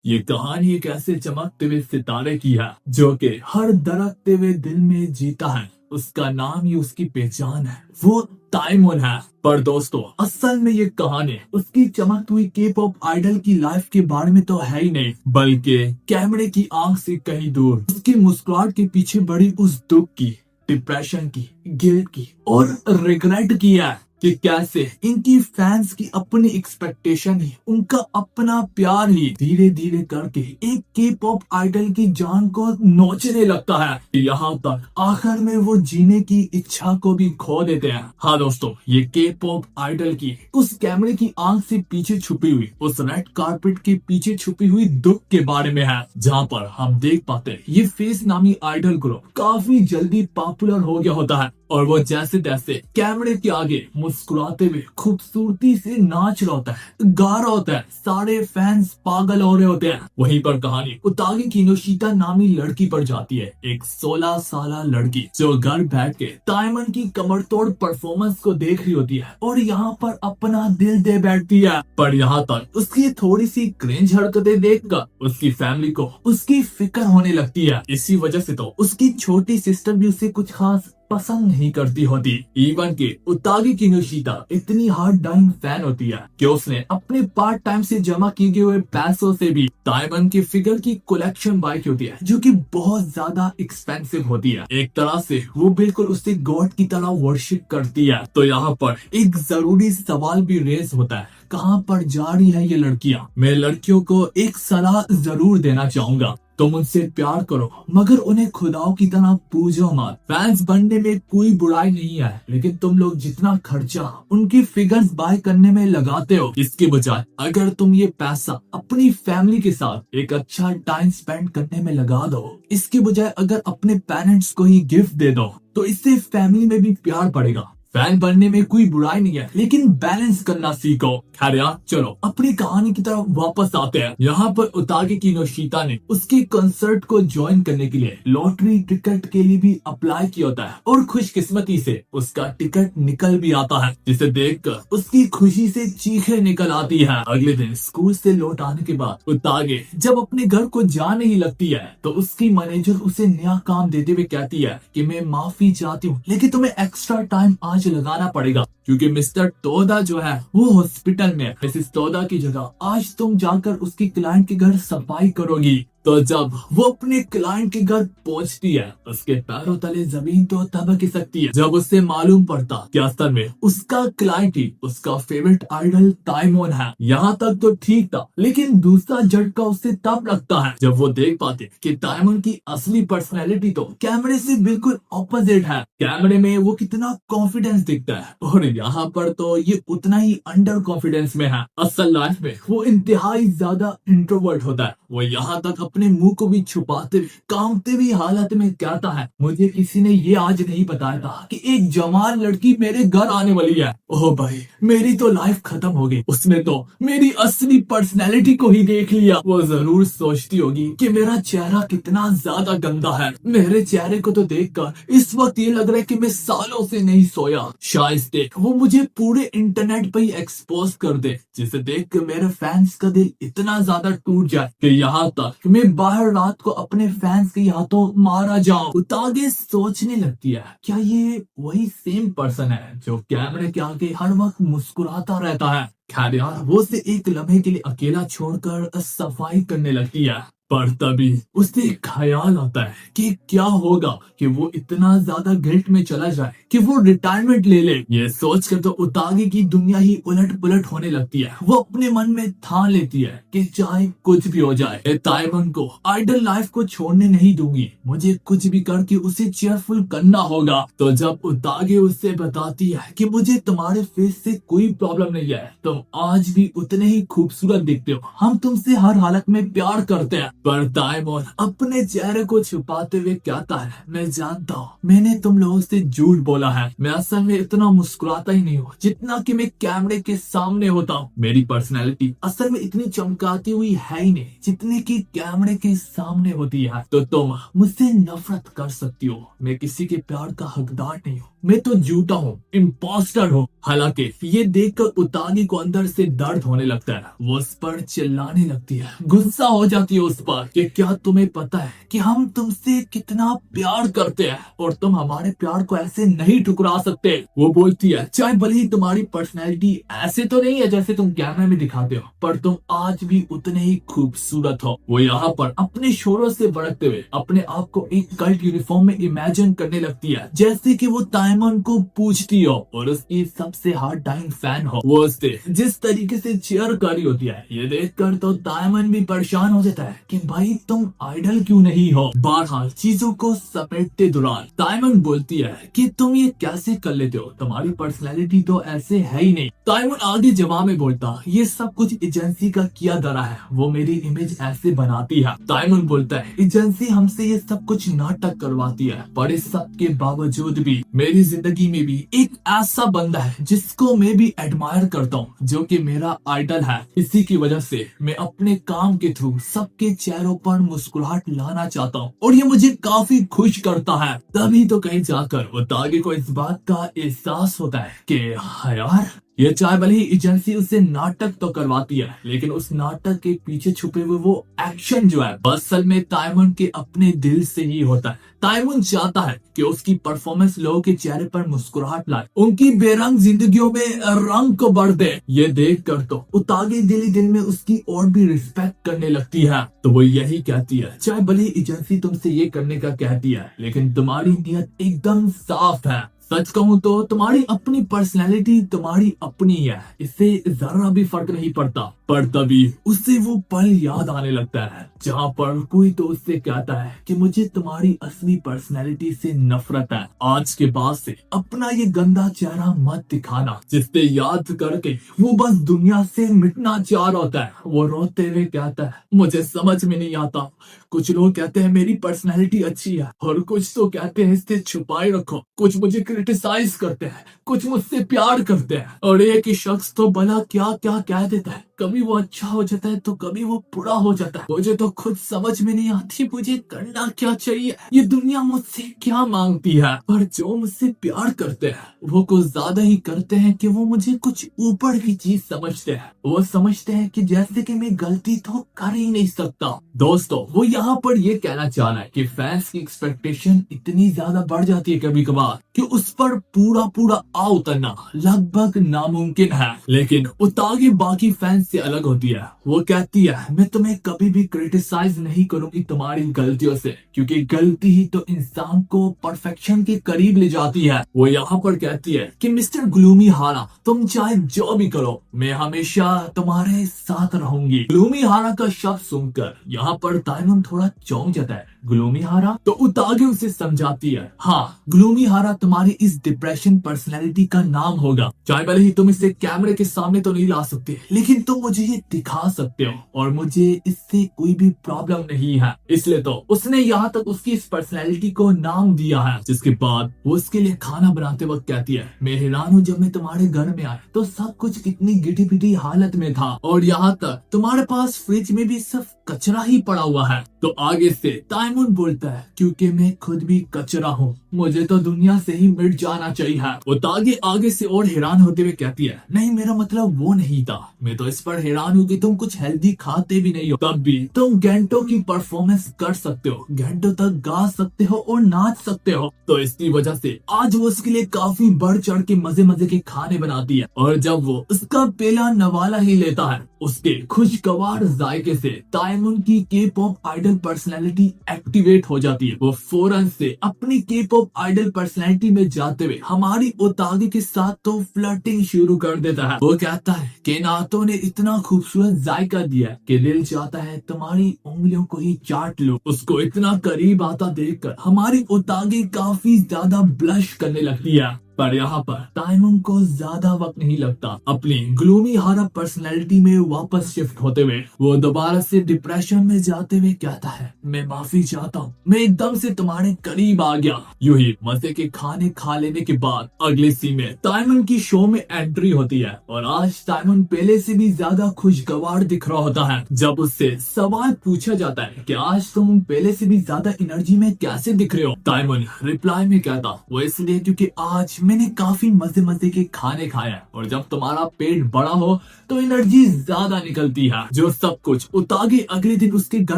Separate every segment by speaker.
Speaker 1: ये कहानी एक ऐसे चमकते हुए सितारे की है जो कि हर दरकते हुए दिल में जीता है। उसका नाम ही उसकी पहचान है, वो ताइमोन है। पर दोस्तों, असल में ये कहानी उसकी चमकती हुई के पॉप आइडल की लाइफ के बारे में तो है ही नहीं, बल्कि कैमरे की आंख से कहीं दूर उसकी मुस्कुराहट के पीछे बड़ी उस दुख की, डिप्रेशन की, गिल्ट की और रिग्रेट की है कि कैसे इनकी फैंस की अपनी एक्सपेक्टेशन ही, उनका अपना प्यार ही धीरे धीरे करके एक के पॉप आइडल की जान को नोचने लगता है। यहाँ तक आखिर में वो जीने की इच्छा को भी खो देते हैं। हाँ दोस्तों, ये के पॉप आइडल की उस कैमरे की आंख से पीछे छुपी हुई, उस रेड कारपेट के पीछे छुपी हुई दुख के बारे में है, जहाँ पर हम देख पाते हैं ये फेस नामी आइडल ग्रुप काफी जल्दी पॉपुलर हो गया होता है और वो जैसे तैसे कैमरे के आगे मुस्कुराते हुए खूबसूरती से नाच रहा होता है, गा रहा होता है, सारे फैंस पागल हो रहे होते हैं। वहीं पर कहानी उतागी किनोशिता नामी लड़की पर जाती है, एक 16 साल लड़की जो घर बैठ के ताइमन की कमर तोड़ परफॉर्मेंस को देख रही होती है और यहाँ पर अपना दिल दे बैठती है। पर यहाँ तक उसकी थोड़ी सी क्रिंज हरकतें देखकर उसकी फैमिली को उसकी फिक्र होने लगती है। इसी वजह से तो उसकी छोटी सिस्टर भी उसे कुछ खास पसंद नहीं करती होती। इवन के उतागी किनोशिता इतनी हार्ड डाइंग फैन होती है कि उसने अपने पार्ट टाइम से जमा किए हुए पैसों से भी ताइमन के फिगर की कलेक्शन बाई की होती है, जो कि बहुत ज्यादा एक्सपेंसिव होती है। एक तरह से वो बिल्कुल उससे गॉड की तरह वर्शिप करती है। तो यहाँ पर एक जरूरी सवाल भी रेज होता है, कहाँ पर जा रही है ये लड़कियां? मैं लड़कियों को एक सलाह जरूर देना चाहूंगा, तुम उनसे प्यार करो मगर उन्हें खुदाओं की तरह पूजो मत। फैंस बनने में कोई बुराई नहीं है, लेकिन तुम लोग जितना खर्चा उनकी फिगर्स बाय करने में लगाते हो, इसके बजाय अगर तुम ये पैसा अपनी फैमिली के साथ एक अच्छा टाइम स्पेंड करने में लगा दो, इसके बजाय अगर अपने पेरेंट्स को ही गिफ्ट दे दो, तो इससे फैमिली में भी प्यार बढ़ेगा। फैन बनने में कोई बुराई नहीं है, लेकिन बैलेंस करना सीखो। खैर यार, चलो अपनी कहानी की तरफ वापस आते हैं। यहाँ पर उतागी किनोशिता ने उसके कंसर्ट को ज्वाइन करने के लिए लॉटरी टिकट के लिए भी अप्लाई किया होता है और खुशकिस्मती से उसका टिकट निकल भी आता है, जिसे देखकर उसकी खुशी से चीखें निकल आती है। अगले दिन स्कूल से लौट आने के बाद उतागे जब अपने घर को जाने ही लगती है, तो उसकी मैनेजर उसे नया काम देते हुए कहती है कि मैं माफी चाहती हूँ, लेकिन तुम्हें एक्स्ट्रा टाइम आज लगाना पड़ेगा क्योंकि मिस्टर तोदा जो है वो हॉस्पिटल में है। मिसेस तोदा की जगह आज तुम जाकर उसकी क्लाइंट के घर सफाई करोगी। तो जब वो अपने क्लाइंट के घर पहुंचती है, उसके पैरों तले जमीन तो तब खिसकती है जब उससे मालूम पड़ता कि असल में उसका क्लाइंट ही उसका फेवरेट आइडल ताइमोन है। यहाँ तक तो ठीक था, लेकिन दूसरा झटका उससे तब लगता है जब वो देख पाते कि ताइमोन की असली पर्सनैलिटी तो कैमरे से बिल्कुल ऑपोजिट है। कैमरे में वो कितना कॉन्फिडेंस दिखता है और यहाँ पर तो ये उतना ही अंडर कॉन्फिडेंस में है। असल लाइफ में वो इंतहाई ज्यादा इंट्रोवर्ट होता है। वो यहाँ तक अपने मुंह को भी छुपाते हुए कांपते हुए हालत में कहता है, मुझे किसी ने ये आज नहीं बताया था कि एक जवान लड़की मेरे घर आने वाली है। ओह भाई, मेरी तो लाइफ खत्म हो गई। उसने तो मेरी असली पर्सनैलिटी को ही देख लिया। वो जरूर सोचती होगी कि मेरा चेहरा कितना ज्यादा गंदा है। मेरे चेहरे को तो देखकर इस वक्त ये लग रहा है कि मैं सालों से नहीं सोया। शायद वो मुझे पूरे इंटरनेट पर ही एक्सपोज कर दे, जिसे देख कर मेरे फैंस का दिल इतना ज्यादा टूट जाए कि यहाँ तक मैं बाहर रात को अपने फैंस के हाथों मारा जाऊं। उतागे सोचने लगती है, क्या ये वही सेम पर्सन है जो कैमरे के आगे हर वक्त मुस्कुराता रहता है? खैर यार, वो उसे एक लम्हे के लिए अकेला छोड़कर सफाई करने लगती है। पर तभी उसे एक ख्याल आता है कि क्या होगा कि वो इतना ज्यादा गिल्ट में चला जाए कि वो रिटायरमेंट ले ले। ये सोचकर तो उतागी की दुनिया ही उलट पुलट होने लगती है। वो अपने मन में ठान लेती है कि चाहे कुछ भी हो जाए, ताइमन को आइडल लाइफ को छोड़ने नहीं दूंगी, मुझे कुछ भी करके उसे चेयरफुल करना होगा। तो जब उतागी उससे बताती है कि मुझे तुम्हारे फेस से कोई प्रॉब्लम नहीं है, तुम आज भी उतने ही खूबसूरत दिखते हो, हम तुमसे हर हालत में प्यार करते हैं, पर ताइमोन अपने चेहरे को छुपाते हुए कहता है, मैं जानता हूँ मैंने तुम लोगों से झूठ बोला है। मैं असल में इतना मुस्कुराता ही नहीं हूँ जितना कि मैं कैमरे के सामने होता हूँ। मेरी पर्सनैलिटी असल में इतनी चमकाती हुई है ही नहीं जितनी कि कैमरे के सामने होती है। तो तुम मुझसे नफरत कर सकती हो, मैं किसी के प्यार का हकदार नहीं हूँ। मैं तो झूठा हूँ, इम्पोस्टर हूँ। हालांकि ये देखकर उतागी को अंदर से दर्द होने लगता है। वो उस पर चिल्लाने लगती है, गुस्सा हो जाती है उस पर कि क्या तुम्हें पता है कि हम तुमसे कितना प्यार करते हैं और तुम हमारे प्यार को ऐसे नहीं ठुकरा सकते। वो बोलती है, चाहे भले ही तुम्हारी पर्सनैलिटी ऐसे तो नहीं है जैसे तुम कैमरे में दिखाते हो, पर तुम आज भी उतने ही खूबसूरत हो। वो यहाँ पर अपने शोरों से भड़कते हुए अपने आप को एक कल्ट यूनिफॉर्म में इमेजिन करने लगती है, जैसे कि वो ताइमोन को पूछती हो और उसकी सबसे हार्ड टाइम फैन हो। वो उससे जिस तरीके से चेयर करी होती है ये देखकर तो ताइमोन भी परेशान हो जाता है कि भाई तुम आइडल क्यों नहीं हो। बहरहाल चीजों को समेटते दौरान ताइमोन बोलती है कि तुम ये कैसे कर लेते हो, तुम्हारी पर्सनैलिटी तो ऐसे है ही नहीं। ताइमोन आगे जवाब में बोलता, ये सब कुछ एजेंसी का किया धरा है, वो मेरी इमेज ऐसे बनाती है। ताइमोन बोलता है, एजेंसी हमसे ये सब कुछ नाटक करवाती है, पर इस सब के बावजूद भी मेरी जिंदगी में भी एक ऐसा बंदा है जिसको मैं भी एडमायर करता हूँ, जो कि मेरा आइडल है। इसी की वजह से मैं अपने काम के थ्रू सबके चेहरों पर मुस्कुराहट लाना चाहता हूँ और ये मुझे काफी खुश करता है। तभी तो कहीं जाकर उतागी को इस बात का एहसास होता है कि हाँ यार, ये चाहे भले ही एजेंसी उससे नाटक तो करवाती है, लेकिन उस नाटक के पीछे छुपे हुए वो एक्शन जो है असल में ताइमोन के अपने दिल से ही होता है। ताइमोन चाहता है कि उसकी परफॉर्मेंस लोगों के चेहरे पर मुस्कुराहट लाए, उनकी बेरंग जिंदगियों में रंग को बढ़ दे। ये देख कर तो उतागी दिल ही दिल में उसकी और भी रिस्पेक्ट करने लगती है। तो वो यही कहती है, चाहे भले ही एजेंसी तुमसे ये करने का कहती है, लेकिन तुम्हारी नियत एकदम साफ है। सच कहूँ तो तुम्हारी अपनी पर्सनैलिटी तुम्हारी अपनी है, इससे जरा भी फर्क नहीं पड़ता। पर तभी उसे वो पल याद आने लगता है जहाँ पर कोई तो उससे कहता है कि मुझे तुम्हारी असली पर्सनैलिटी से नफरत है। आज के बाद से अपना ये गंदा चेहरा मत दिखाना, जिससे याद करके वो बस दुनिया से मिटना चाह रहा होता है। वो रोते हुए कहता है, मुझे समझ में नहीं आता, कुछ लोग कहते हैं मेरी पर्सनैलिटी अच्छी है और कुछ तो कहते हैं इसे छुपाए रखो, कुछ मुझे क्रिटिसाइज करते हैं, कुछ मुझसे प्यार करते हैं और एक ही शख्स तो भला क्या क्या कह देता है। कभी वो अच्छा हो जाता है तो कभी वो बुरा हो जाता है। मुझे तो खुद समझ में नहीं आती मुझे करना क्या चाहिए, ये दुनिया मुझसे क्या मांगती है। पर जो मुझसे प्यार करते हैं वो कुछ ज्यादा ही करते हैं कि वो मुझे कुछ ऊपर की चीज समझते हैं। वो समझते हैं कि जैसे कि मैं गलती तो कर ही नहीं सकता। दोस्तों वो यहाँ पर ये कहना चाह रहा है कि फैंस की एक्सपेक्टेशन इतनी ज्यादा बढ़ जाती है कभी कभार कि उस पर पूरा पूरा आ उतरना लगभग नामुमकिन है। लेकिन उतागी बाकी फैंस से अलग होती है। वो कहती है, मैं तुम्हें कभी भी क्रिटिसाइज नहीं करूंगी तुम्हारी गलतियों से, क्योंकि गलती ही तो इंसान को परफेक्शन के करीब ले जाती है। वो यहाँ पर कहती है कि मिस्टर ग्लूमी हारा, तुम चाहे जो भी करो मैं हमेशा तुम्हारे साथ रहूंगी। ग्लूमी हारा का शब्द सुनकर यहाँ पर ताइमोन थोड़ा चौंक जाता है। ग्लूमी हारा? तो उतागी उसे समझाती है, हाँ ग्लूमी हारा तुम्हारी इस डिप्रेशन पर्सनैलिटी का नाम होगा। चाहे भले ही तुम इसे कैमरे के सामने तो नहीं ला सकते, लेकिन तुम मुझे ये दिखा सकते हो और मुझे इससे कोई भी प्रॉब्लम नहीं है। इसलिए तो उसने यहाँ तक उसकी इस पर्सनैलिटी को नाम दिया है। जिसके बाद वो उसके लिए खाना बनाते वक्त कहती है, मैं हैरान हूँ जब मैं तुम्हारे घर में आया तो सब कुछ कितनी गिटी पिटी हालत में था और यहाँ तक तुम्हारे पास फ्रिज में भी सिर्फ कचरा ही पड़ा हुआ है। तो आगे से ताइमोन बोलता है, क्योंकि मैं खुद भी कचरा हूँ, मुझे तो दुनिया से ही मिट जाना चाहिए। उतागी आगे से और हैरान होते हुए कहती है, नहीं मेरा मतलब वो नहीं था, मैं तो इस पर हैरान हूँ कि तुम कुछ हेल्दी खाते भी नहीं हो, तब भी तुम घंटों की परफॉर्मेंस कर सकते हो, घंटों तक गा सकते हो और नाच सकते हो। तो इसकी वजह से आज वो उसके लिए काफी बढ़ चढ़ के मजे मजे के खाने बनाती है और जब वो उसका पहला नवाला ही लेता है उसके खुशगवार जायके से ताइमोन की के पॉप आइडल पर्सनैलिटी एक्टिवेट हो जाती है। वो फौरन से अपनी के पॉप आइडल पर्सनैलिटी में जाते हुए हमारी उतागी के साथ तो फ्लर्टिंग शुरू कर देता है। वो कहता है कि नातों ने इतना खूबसूरत जायका दिया कि दिल चाहता है तुम्हारी उंगलियों को ही चाट लो। उसको इतना करीब आता देखकर हमारी उतागी काफी ज्यादा ब्लश करने लगती है। पर यहाँ पर ताइमुन को ज्यादा वक्त नहीं लगता अपनी ग्लूमी हारा पर्सनैलिटी में वापस शिफ्ट होते हुए। वो दोबारा से डिप्रेशन में जाते हुए कहता है, मैं माफी चाहता हूँ, मैं एकदम से तुम्हारे करीब आ गया। यूं ही मजे के खाने खा लेने के बाद अगले सीन में ताइमुन की शो में एंट्री होती है और आज ताइमुन पहले से भी ज्यादा खुशगवार दिख रहा होता है। जब उससे सवाल पूछा जाता है कि आज तुम पहले से भी ज्यादा एनर्जी में कैसे दिख रहे हो, ताइमुन रिप्लाई में कहता, वो इसलिए क्योंकि आज मैंने काफी मजे मजे के खाने खाए हैं और जब तुम्हारा पेट बड़ा हो तो एनर्जी ज्यादा निकलती है। जो सब कुछ उतागे अगले दिन उसके घर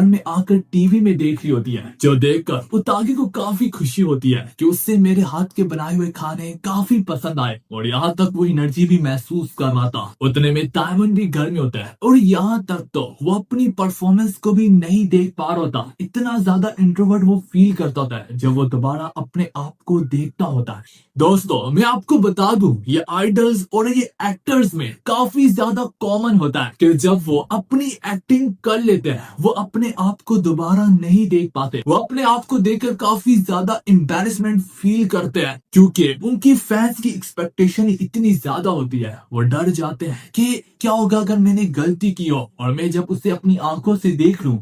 Speaker 1: में आकर टीवी में देख रही होती है, जो देखकर उतागे को काफी खुशी होती है कि उससे मेरे हाथ के बनाए हुए खाने काफी पसंद आए और यहाँ तक वो एनर्जी भी महसूस कर रहा था। उतने में ताइमुन भी घर में होता है और यहाँ तक तो वो अपनी परफॉर्मेंस को भी नहीं देख पा रहा था। इतना ज्यादा इंट्रोवर्ट वो फील करता होता है जब वो दोबारा अपने आप को देखता होता है। दोस्तों मैं आपको बता दूं, ये आइडल्स और ये एक्टर्स में काफी ज्यादा कॉमन होता है कि जब वो अपनी एक्टिंग कर लेते हैं वो अपने आप को दोबारा नहीं देख पाते। वो अपने आप को देखकर काफी ज्यादा एम्बैरेसमेंट फील करते हैं क्योंकि उनकी फैंस की एक्सपेक्टेशन इतनी ज्यादा होती है। वो डर जाते हैं कि क्या होगा अगर मैंने गलती की हो और मैं जब उसे अपनी आंखों से देख लूं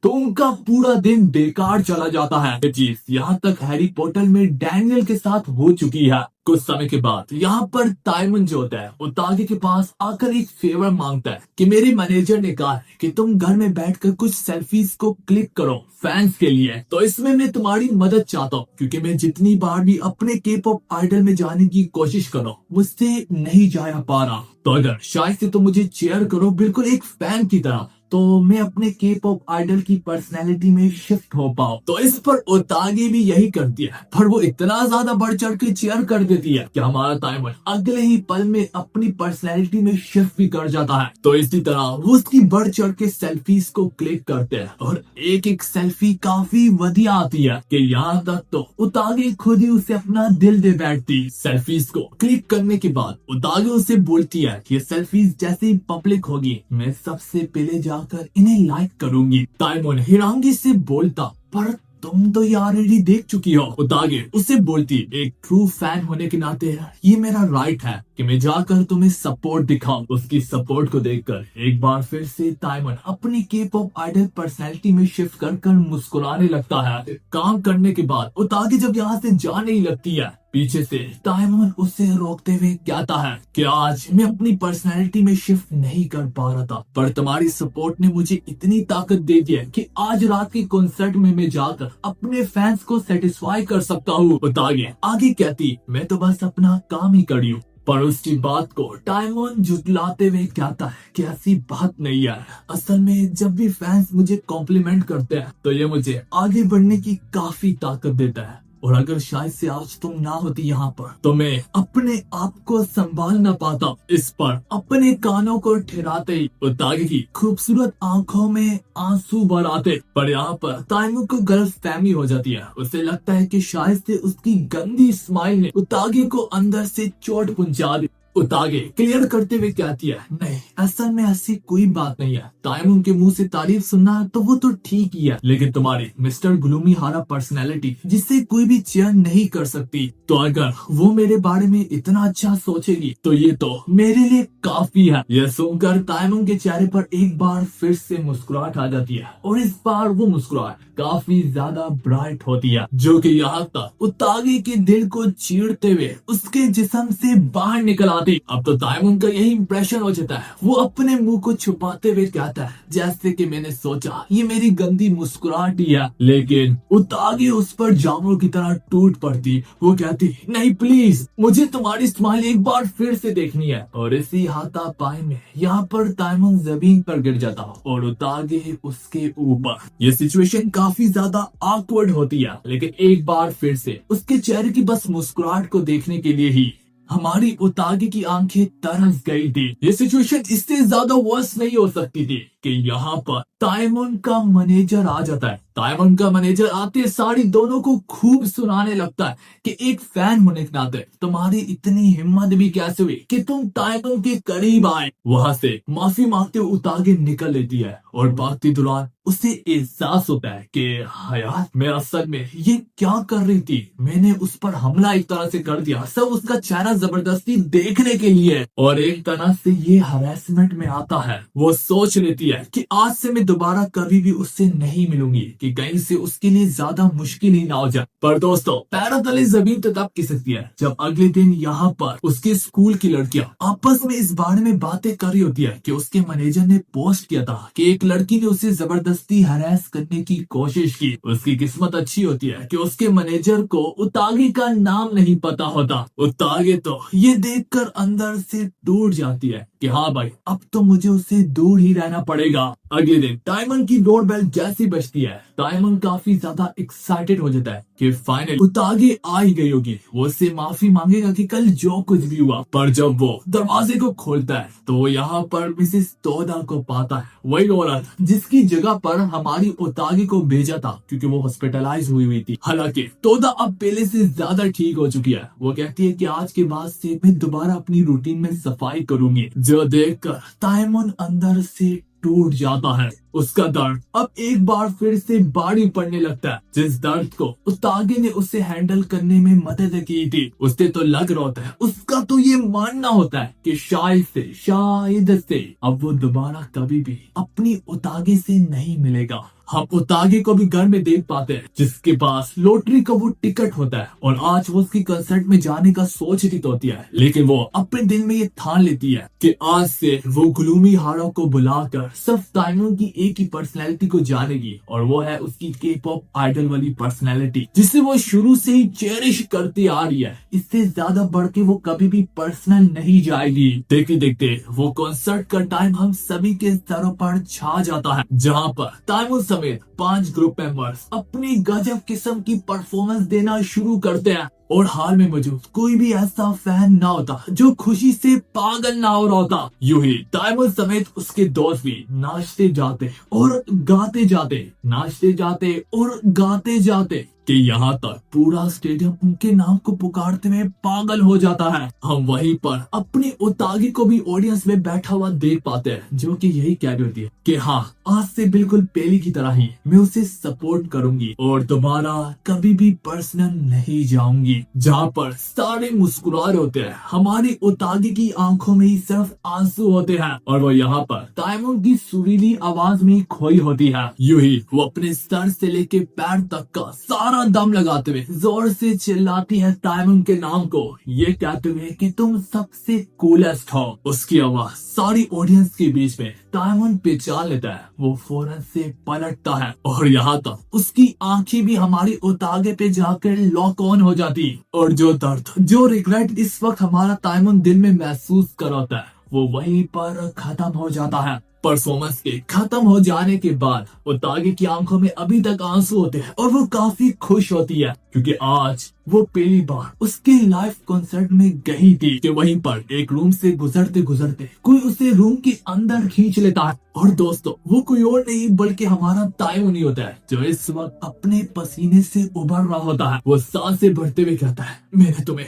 Speaker 1: तो उनका पूरा दिन बेकार चला जाता है। ये चीज यहाँ तक हैरी पॉटर में डैनियल के साथ हो चुकी है। कुछ समय के बाद यहाँ पर ताइमुन जो होता है वो तागे के पास आकर एक फेवर मांगता है कि मेरे मैनेजर ने कहा है कि तुम घर में बैठकर कुछ सेल्फीज को क्लिक करो फैंस के लिए, तो इसमें मैं तुम्हारी मदद चाहता हूँ क्योंकि मैं जितनी बार भी अपने के पॉप आइडल में जाने की कोशिश करो मुझसे नहीं जा पा रहा। तो अगर शायद से तुम मुझे चेयर करो बिल्कुल एक फैन की तरह तो मैं अपने के पॉप आइडल की पर्सनैलिटी में शिफ्ट हो पाऊं। तो इस पर ओतागे भी यही करती है, पर वो इतना ज्यादा बढ़ चढ़ के चेयर कर देती है कि हमारा ताइमुन अगले ही पल में अपनी पर्सनैलिटी में शिफ्ट भी कर जाता है। तो इसी तरह वो उसकी बढ़ चढ़ के सेल्फीज को क्लिक करते हैं और एक एक सेल्फी काफी बढ़िया आती है कि यहाँ तक तो ओतागे खुद ही उसे अपना दिल दे बैठती। सेल्फीज को क्लिक करने के बाद ओतागे उसे बोलती है कि सेल्फीज जैसे ही पब्लिक होगी मैं सबसे पहले जाकर इन्हें लाइक करूंगी। ताइमुन हिरांगी से बोलता, पर तुम तो ये ऑलरेडी देख चुकी हो। ओतागे उसे बोलती, एक ट्रू फैन होने के नाते ये मेरा राइट है कि मैं जाकर तुम्हें सपोर्ट दिखाऊं। उसकी सपोर्ट को देखकर एक बार फिर से ताइमुन अपनी के पॉप आइडल पर्सनैलिटी में शिफ्ट कर मुस्कुराने लगता है। काम करने के बाद ओतागे जब यहाँ से जाने ही लगती है पीछे से ताइमुन उसे रोकते हुए कहता है कि आज मैं अपनी पर्सनैलिटी में शिफ्ट नहीं कर पा रहा था, पर तुम्हारी सपोर्ट ने मुझे इतनी ताकत दे दी है कि आज रात के कॉन्सर्ट में मैं जाकर अपने फैंस को सेटिस्फाई कर सकता हूँ। ओतागे आगे कहती, मैं तो बस अपना काम ही करी हूँ, पर उसकी बात को ताइमुन झुटलाते हुए कहता है कि ऐसी बात नहीं है। असल में जब भी फैंस मुझे कॉम्प्लीमेंट करते हैं तो ये मुझे आगे बढ़ने की काफी ताकत देता है और अगर शायद से आज तुम ना होती यहाँ पर तो मैं अपने आप को संभाल ना पाता। इस पर अपने कानों को ठहराते ही ओतागे की खूबसूरत आंखों में आंसू भर आते। पर यहाँ पर ताइमुन को गलतफहमी हो जाती है। उसे लगता है कि शायद से उसकी गंदी स्माइल ने ओतागे को अंदर से चोट पहुंचा दी। ओतागे क्लियर करते हुए कहती है, नहीं असल में ऐसी कोई बात नहीं है। ताइमुन के मुंह से तारीफ सुनना तो वो तो ठीक ही है, लेकिन तुम्हारी मिस्टर ग्लूमी हारा पर्सनैलिटी जिसे कोई भी चेयर नहीं कर सकती, तो अगर वो मेरे बारे में इतना अच्छा सोचेगी तो ये तो मेरे लिए काफी है। यह सुनकर ताइमुन के चेहरे पर एक बार फिर से मुस्कुराहट आ जाती है और इस बार वो मुस्कुराहट काफी ज्यादा ब्राइट होती है, जो कि यहाँ तक ओतागे के दिल को चीरते हुए उसके जिस्म से बाहर निकल आती। अब तो ताइमुन का यही इंप्रेशन हो जाता है। वो अपने मुंह को छुपाते हुए कहता है, जैसे कि मैंने सोचा ये मेरी गंदी मुस्कुराहट ही है, लेकिन ओतागे उस पर जामुन की तरह टूट पड़ती। वो कहती, नहीं प्लीज मुझे तुम्हारी स्माइल एक बार फिर से देखनी है। और इसी हाथापाई में यहाँ पर ताइमुन जमीन पर गिर जाता और ओतागे उसके ऊपर। ये सिचुएशन काफी ज्यादा ऑकवर्ड होती है, लेकिन एक बार फिर से उसके चेहरे की बस मुस्कुराहट को देखने के लिए ही हमारी ओतागे की आंखें तरस गई थी। ये सिचुएशन इससे ज्यादा वर्स नहीं हो सकती थी। कि यहाँ पर ताइमन का मैनेजर आ जाता है। ताइमन का मैनेजर आते सारी दोनों को खूब सुनाने लगता है कि एक फैन होने के नाते तुम्हारी इतनी हिम्मत भी कैसे हुई कि तुम ताइमन के करीब आए। वहां से माफी मांगते हुए उतागे निकल लेती है और भागती दौरान उसे एहसास होता है कि हाँ यार, मैं असल में ये क्या कर रही थी, मैंने उस पर हमला एक तरह से कर दिया, सब उसका चेहरा जबरदस्ती देखने के लिए। और एक तरह से ये हरासमेंट में आता है। वो सोच लेती है कि आज से मैं दोबारा कभी भी उससे नहीं मिलूंगी, कि कहीं से उसके लिए ज्यादा मुश्किल ही ना हो जाए। पर दोस्तों, पैरों तले जमीन तो तब खिसकती है जब अगले दिन यहाँ पर उसके स्कूल की लड़कियां आपस में इस बारे में बातें कर रही होती है कि उसके मैनेजर ने पोस्ट किया था कि एक लड़की ने उसे जबरदस्ती हरास करने की कोशिश की। उसकी किस्मत अच्छी होती है कि उसके मैनेजर को उतागे का नाम नहीं पता होता। उतागे तो ये देखकर अंदर से टूट जाती है कि हाँ भाई, अब तो मुझे उससे दूर ही रहना पड़ेगा। अगले दिन डायमंड की डोर बेल जैसी बजती है, डायमंड काफी ज्यादा एक्साइटेड हो जाता है कि फाइनल उतागे आ ही गई होगी। वो उससे माफी मांगेगा कि कल जो कुछ भी हुआ। पर जब वो दरवाजे को खोलता है तो वो यहाँ पर मिसेस तोदा को पाता है, वही औरत जिसकी जगह पर हमारी उतागे को भेजा था, क्योंकि वो हॉस्पिटलाइज हुई थी। हालांकि तोदा अब पहले से ज्यादा ठीक हो चुकी है। वो कहती है कि आज के बाद से मैं दोबारा अपनी रूटीन में सफाई करूंगी, जो देखकर डायमंड अंदर से टूट जाता है। उसका दर्द अब एक बार फिर से भारी पड़ने लगता है, जिस दर्द को उतागे ने उसे हैंडल करने में मदद की थी। उसे तो लग रहा होता है, उसका तो ये मानना होता है कि शायद से अब वो दोबारा कभी भी अपनी उतागे से नहीं मिलेगा। हम उतागे को भी घर में देख पाते हैं, जिसके पास लॉटरी का वो टिकट होता है और आज वो उसकी कंसर्ट में जाने का सोच रही होती है। लेकिन वो अपने दिल में ये ठान लेती है कि आज से वो ग्लूमी हारो को बुलाकर सिर्फ डायमंड की एक ही पर्सनैलिटी को जानेगी, और वो है उसकी के पॉप आइडल वाली पर्सनैलिटी, जिसे वो शुरू से ही चेरिश करती आ रही है। इससे ज्यादा बढ़ के वो कभी भी पर्सनल नहीं जाएगी। देखते देखते वो कॉन्सर्ट का टाइम हम सभी के सरों पर छा जाता है, जहाँ पर डायमंड समेत 5 ग्रुप मेंबर्स अपनी गजब किस्म की परफॉर्मेंस देना शुरू करते हैं। और हाल में मौजूद कोई भी ऐसा फैन ना होता जो खुशी से पागल ना हो रहा होता। यूं ही डायमंड समेत उसके दोस्त भी नाचते जाते और गाते जाते, नाचते जाते और गाते जाते कि यहाँ तक पूरा स्टेडियम उनके नाम को पुकारते हुए पागल हो जाता है। हम वहीं पर अपनी उतागी को भी ऑडियंस में बैठा हुआ देख पाते हैं, जो कि यही कह रही होती है कि हाँ, आज से बिल्कुल पहले की तरह ही मैं उसे सपोर्ट करूंगी और दोबारा कभी भी पर्सनल नहीं जाऊंगी। जहाँ पर सारे मुस्कुरा रहे होते हैं, हमारी उतागी की आंखों में ही सिर्फ आंसू होते हैं और वो यहाँ पर डायमंड की सुरीली आवाज में खोई होती है। यूं ही वो अपने सर से लेके पैर तक का सारा दम लगाते हुए जोर से चिल्लाती है डायमंड के नाम को, ये कहते हुए कि तुम सबसे कूलेस्ट हो। उसकी आवाज सारी ऑडियंस के बीच में डायमंड पहचान लेता है। वो फौरन से पलटता है और यहाँ तक उसकी आंखें भी हमारी उतागे पे जाकर लॉक ऑन हो जाती। और जो दर्द, जो रिग्रेट इस वक्त हमारा डायमंड दिल में महसूस कराता है, वो वहीं पर खत्म हो जाता है। परफॉर्मेंस के खत्म हो जाने के बाद उतागे की आंखों में अभी तक आंसू होते हैं और वो काफी खुश होती है, क्योंकि आज वो पहली बार उसके लाइव कॉन्सर्ट में गई थी। कि वहीं पर एक रूम से गुजरते गुजरते कोई उसे रूम के अंदर खींच लेता है। और दोस्तों, वो कोई और नहीं बल्कि हमारा डायमंड ही होता है, जो इस वक्त अपने पसीने से उभर रहा होता है। वो सांसें भरते हुए कहता है, मैंने तुम्हें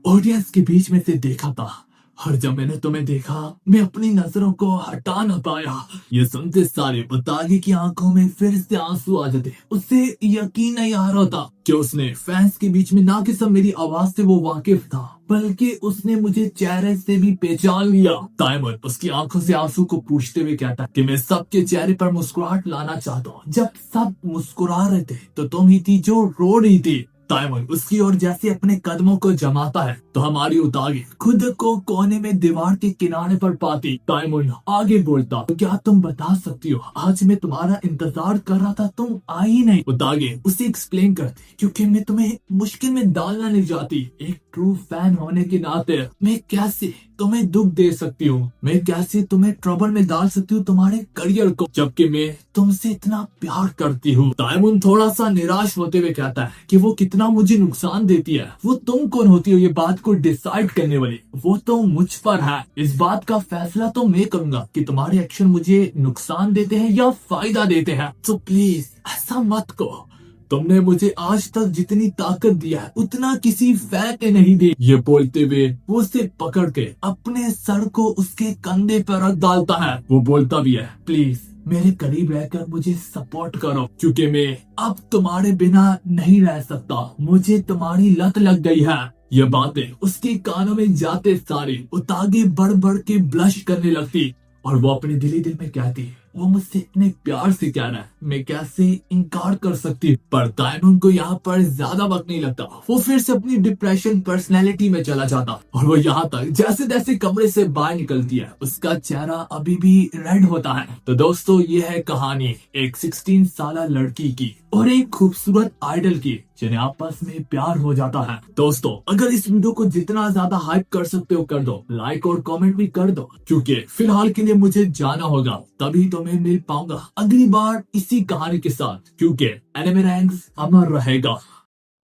Speaker 1: ऑडियंस के बीच में से देखा था, और जब मैंने तुम्हें देखा मैं अपनी नजरों को हटा न पाया। ये सुनते सारे उतागे की आंखों में फिर से आंसू आ जाते। उसे यकीन नहीं आ रहा था कि उसने फैंस के बीच में ना कि सब मेरी आवाज से वो वाकिफ था, बल्कि उसने मुझे चेहरे से भी पहचान लिया। डायमंड उसकी आंखों से आंसू को पूछते हुए कहता कि मैं सबके चेहरे पर मुस्कुराहट लाना चाहता हूँ। जब सब मुस्कुरा रहे थे तो तुम ही थी जो रो रही थी। डायमंड उसकी ओर जैसे अपने कदमों को जमाता है तो हमारी उतागे खुद को कोने में दीवार के किनारे पर पाती। डायमंड आगे बोलता, तो क्या तुम बता सकती हो, आज मैं तुम्हारा इंतजार कर रहा था, तुम आई नहीं। उतागे उसे एक्सप्लेन करती, क्योंकि मैं तुम्हें मुश्किल में डालना नहीं चाहती। एक ट्रू फैन होने के नाते मैं कैसे तुम्हें दुख दे सकती हूँ, मैं कैसे तुम्हें ट्रबल में डाल सकती हूँ तुम्हारे करियर को, जबकि मैं तुमसे इतना प्यार करती हूँ। ताइमुन थोड़ा सा निराश होते हुए कहता है कि वो कितना मुझे नुकसान देती है, वो तुम कौन होती हो ये बात को डिसाइड करने वाली, वो तो मुझ पर है। इस बात का फैसला तो मैं करूंगा कि तुम्हारे एक्शन मुझे नुकसान देते हैं या फायदा देते हैं। तो प्लीज ऐसा मत करो, तुमने मुझे आज तक जितनी ताकत दिया है उतना किसी फैन ने नहीं दी। ये बोलते हुए वो उसे पकड़ के अपने सर को उसके कंधे पर रख डालता है। वो बोलता भी है, प्लीज मेरे करीब रहकर मुझे सपोर्ट करो, क्योंकि मैं अब तुम्हारे बिना नहीं रह सकता, मुझे तुम्हारी लत लग गई है। ये बातें उसके कानों में जाते सारे उतागे बढ़ बढ़ के ब्लश करने लगती और वो अपने दिली दिल में कहती, वो मुझसे इतने प्यार से कह रहा है, मैं कैसे इनकार कर सकती। पर ताइमुन को यहाँ पर ज्यादा वक्त नहीं लगता, वो फिर से अपनी डिप्रेशन पर्सनैलिटी में चला जाता और वो यहाँ तक जैसे जैसे कमरे से बाहर निकलती है उसका चेहरा अभी भी रेड होता है। तो दोस्तों ये है कहानी एक 16 साल लड़की की और एक खूबसूरत आइडल की जिन्हें आपस में प्यार हो जाता है। दोस्तों अगर इस वीडियो को जितना ज्यादा हाइप कर सकते हो कर दो, लाइक और कमेंट भी कर दो, क्योंकि फिलहाल के लिए मुझे जाना होगा, तभी तो मैं मिल पाऊंगा अगली बार इसी कहानी के साथ, क्योंकि एनिमे रैंक्स अमर रहेगा।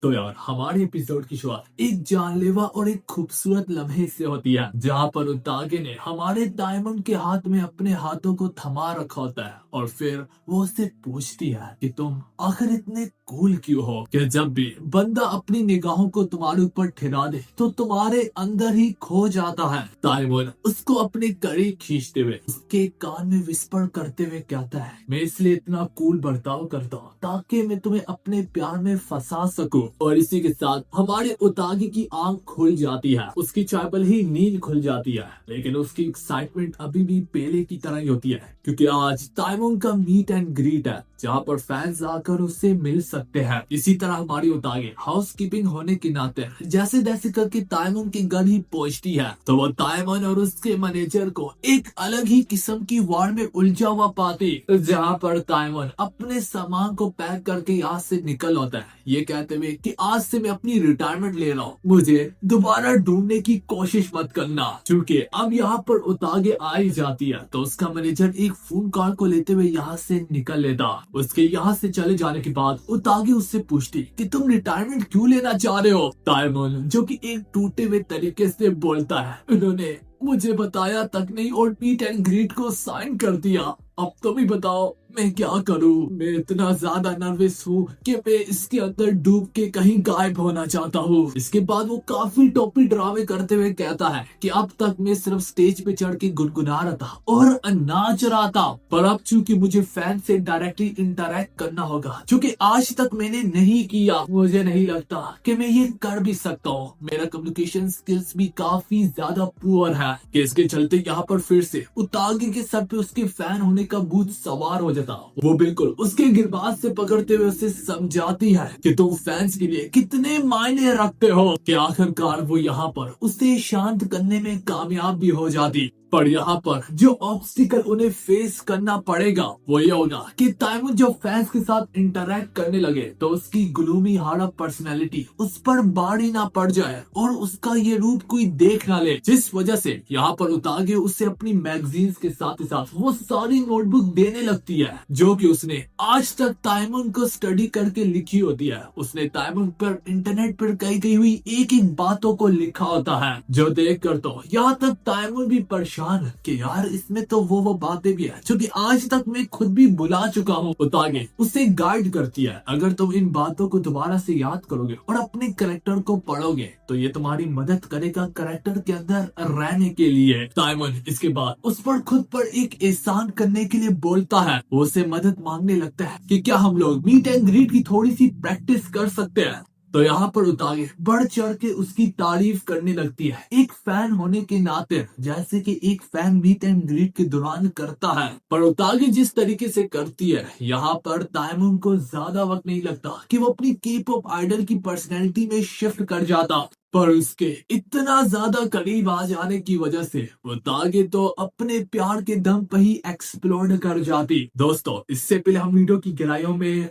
Speaker 1: तो यार हमारे एपिसोड की शुरुआत एक जानलेवा और एक खूबसूरत लम्हे से होती है, जहाँ पर उतागे ने हमारे डायमंड के हाथ में अपने हाथों को थमा रखा होता है और फिर वो उससे पूछती है कि तुम आखिर इतने कूल क्यों हो कि जब भी बंदा अपनी निगाहों को तुम्हारे ऊपर ठहरा दे तो तुम्हारे अंदर ही खो जाता है। डायमंड उसको अपने करीब खींचते हुए उसके कान में विस्पर करते हुए कहता है, मैं इसलिए इतना कूल बर्ताव करता हूँ ताकि मैं तुम्हें अपने प्यार में फंसा सकूं। और इसी के साथ हमारे उतागी की आंख खुल जाती है, उसकी चायपल ही नींद खुल जाती है, लेकिन उसकी एक्साइटमेंट अभी भी पहले की तरह ही होती है, क्योंकि आज ताइमुन का मीट एंड ग्रीट है जहाँ पर फैंस आकर उससे मिल सकते हैं। इसी तरह हमारी उतागी हाउस कीपिंग होने के नाते जैसे जैसे करके ताइमुन के घर ही पहुँचती है तो वो ताइमुन और उसके मैनेजर को एक अलग ही किस्म की वार में उलझा हुआ पाती, जहाँ पर ताइमुन अपने सामान को पैक करके यहाँ से निकल होता है, ये कहते हुए कि आज से मैं अपनी रिटायरमेंट ले रहा हूँ, मुझे दोबारा ढूंढने की कोशिश मत करना। क्योंकि अब यहाँ पर उतागे आ ही जाती है तो उसका मैनेजर एक फोन कॉल को लेते हुए यहाँ से निकल लेता। उसके यहाँ से चले जाने के बाद उतागे उससे पूछती कि तुम रिटायरमेंट क्यों लेना चाह रहे हो। ताइमुन जो कि एक टूटे हुए तरीके से बोलता है, उन्होंने मुझे बताया तक नहीं और मीट एंड ग्रीट को साइन कर दिया, अब तुम ही बताओ मैं क्या करूं। मैं इतना ज्यादा नर्वस हूँ कि मैं इसके अंदर डूब के कहीं गायब होना चाहता हूँ। इसके बाद वो काफी टोपी ड्रामे करते हुए कहता है कि अब तक मैं सिर्फ स्टेज पे चढ़ के गुनगुना रहा था और नाच रहा था, पर अब चूंकि मुझे फैन से डायरेक्टली इंटरेक्ट करना होगा, क्योंकि आज तक मैंने नहीं किया, मुझे नहीं लगता कि मैं ये कर भी सकता हूँ। मेरा कम्युनिकेशन स्किल्स भी काफी ज्यादा पुअर है कि इसके चलते यहाँ पर फिर से उतागे के सर पे उसके फैन होने का भूत सवार हो जाता। वो बिल्कुल उसके गिरबाज से पकड़ते हुए उसे समझाती है कि तुम फैंस के लिए कितने मायने रखते हो, कि आखिरकार वो यहाँ पर उसे शांत करने में कामयाब भी हो जाती। पर यहाँ पर जो ऑब्स्टिकल उन्हें फेस करना पड़ेगा वो ये होगा कि ताइमुन जब फैंस के साथ इंटरेक्ट करने लगे तो उसकी ग्लूमी हार्ड पर्सनैलिटी उस पर बाड़ी ना पड़ जाए और उसका ये रूप कोई देख ना ले, जिस वजह से यहाँ पर उतागे उसे अपनी मैगजीन्स के साथ ही साथ वो सारी नोटबुक देने लगती है जो कि उसने आज तक ताइमुन को स्टडी करके लिखी होती है। उसने ताइमुन पर इंटरनेट पर कही गई हुई एक एक बातों को लिखा होता है, जो देख कर तो यहाँ तक ताइमुन भी परेशान कि यार इसमें तो वो बातें भी है जो कि आज तक मैं खुद भी भुला चुका हूँ। उतागे उसे गाइड करती है, अगर तुम इन बातों को दोबारा से याद करोगे और अपने कैरेक्टर को पढ़ोगे तो ये तुम्हारी मदद करेगा कैरेक्टर के अंदर रहने के लिए। ताइमुन इसके बाद उस पर खुद पर एक एहसान करने के लिए बोलता है, वो उसे मदद मांगने लगता है कि क्या हम लोग मीट एंड ग्रीट की थोड़ी सी प्रैक्टिस कर सकते हैं। तो यहाँ पर उतागे बढ़ चढ़ के उसकी तारीफ करने लगती है एक फैन होने के नाते, जैसे कि एक फैन मीट एंड ग्रीट के दौरान करता है। पर उतागे जिस तरीके से करती है यहाँ पर ताइमुन को ज्यादा वक्त नहीं लगता कि वो अपनी के पॉप आइडल की पर्सनैलिटी में शिफ्ट कर जाता पर उसके इतना ज्यादा करीब आ जाने की वजह से वो तागे तो अपने प्यार के दम पर ही एक्सप्लोड कर जाती। दोस्तों, इससे पहले हम वीडियो की गहराइयों में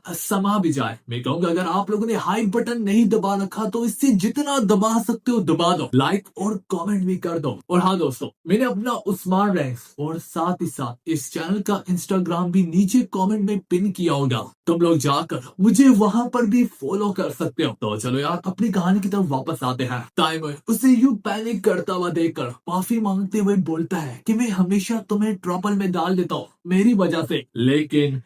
Speaker 1: समा भी जाए, मैं कहूंगा अगर आप लोगों ने हाई बटन नहीं दबा रखा तो इससे जितना दबा सकते हो दबा दो, लाइक और कमेंट भी कर दो। और हाँ दोस्तों, मैंने अपना उस्मान रैंक्स और साथ ही साथ इस चैनल का इंस्टाग्राम भी नीचे कमेंट में पिन किया होगा, तुम लोग जाकर मुझे वहां पर भी फॉलो कर सकते हो। तो चलो यार, अपनी कहानी की तरफ वापस आते हैं। टाइमर उसे यूं पैनिक करता हुआ देखकर माफी मांगते हुए बोलता है कि मैं हमेशा तुम्हें ट्रबल में डाल देता हूँ मेरी वजह से, लेकिन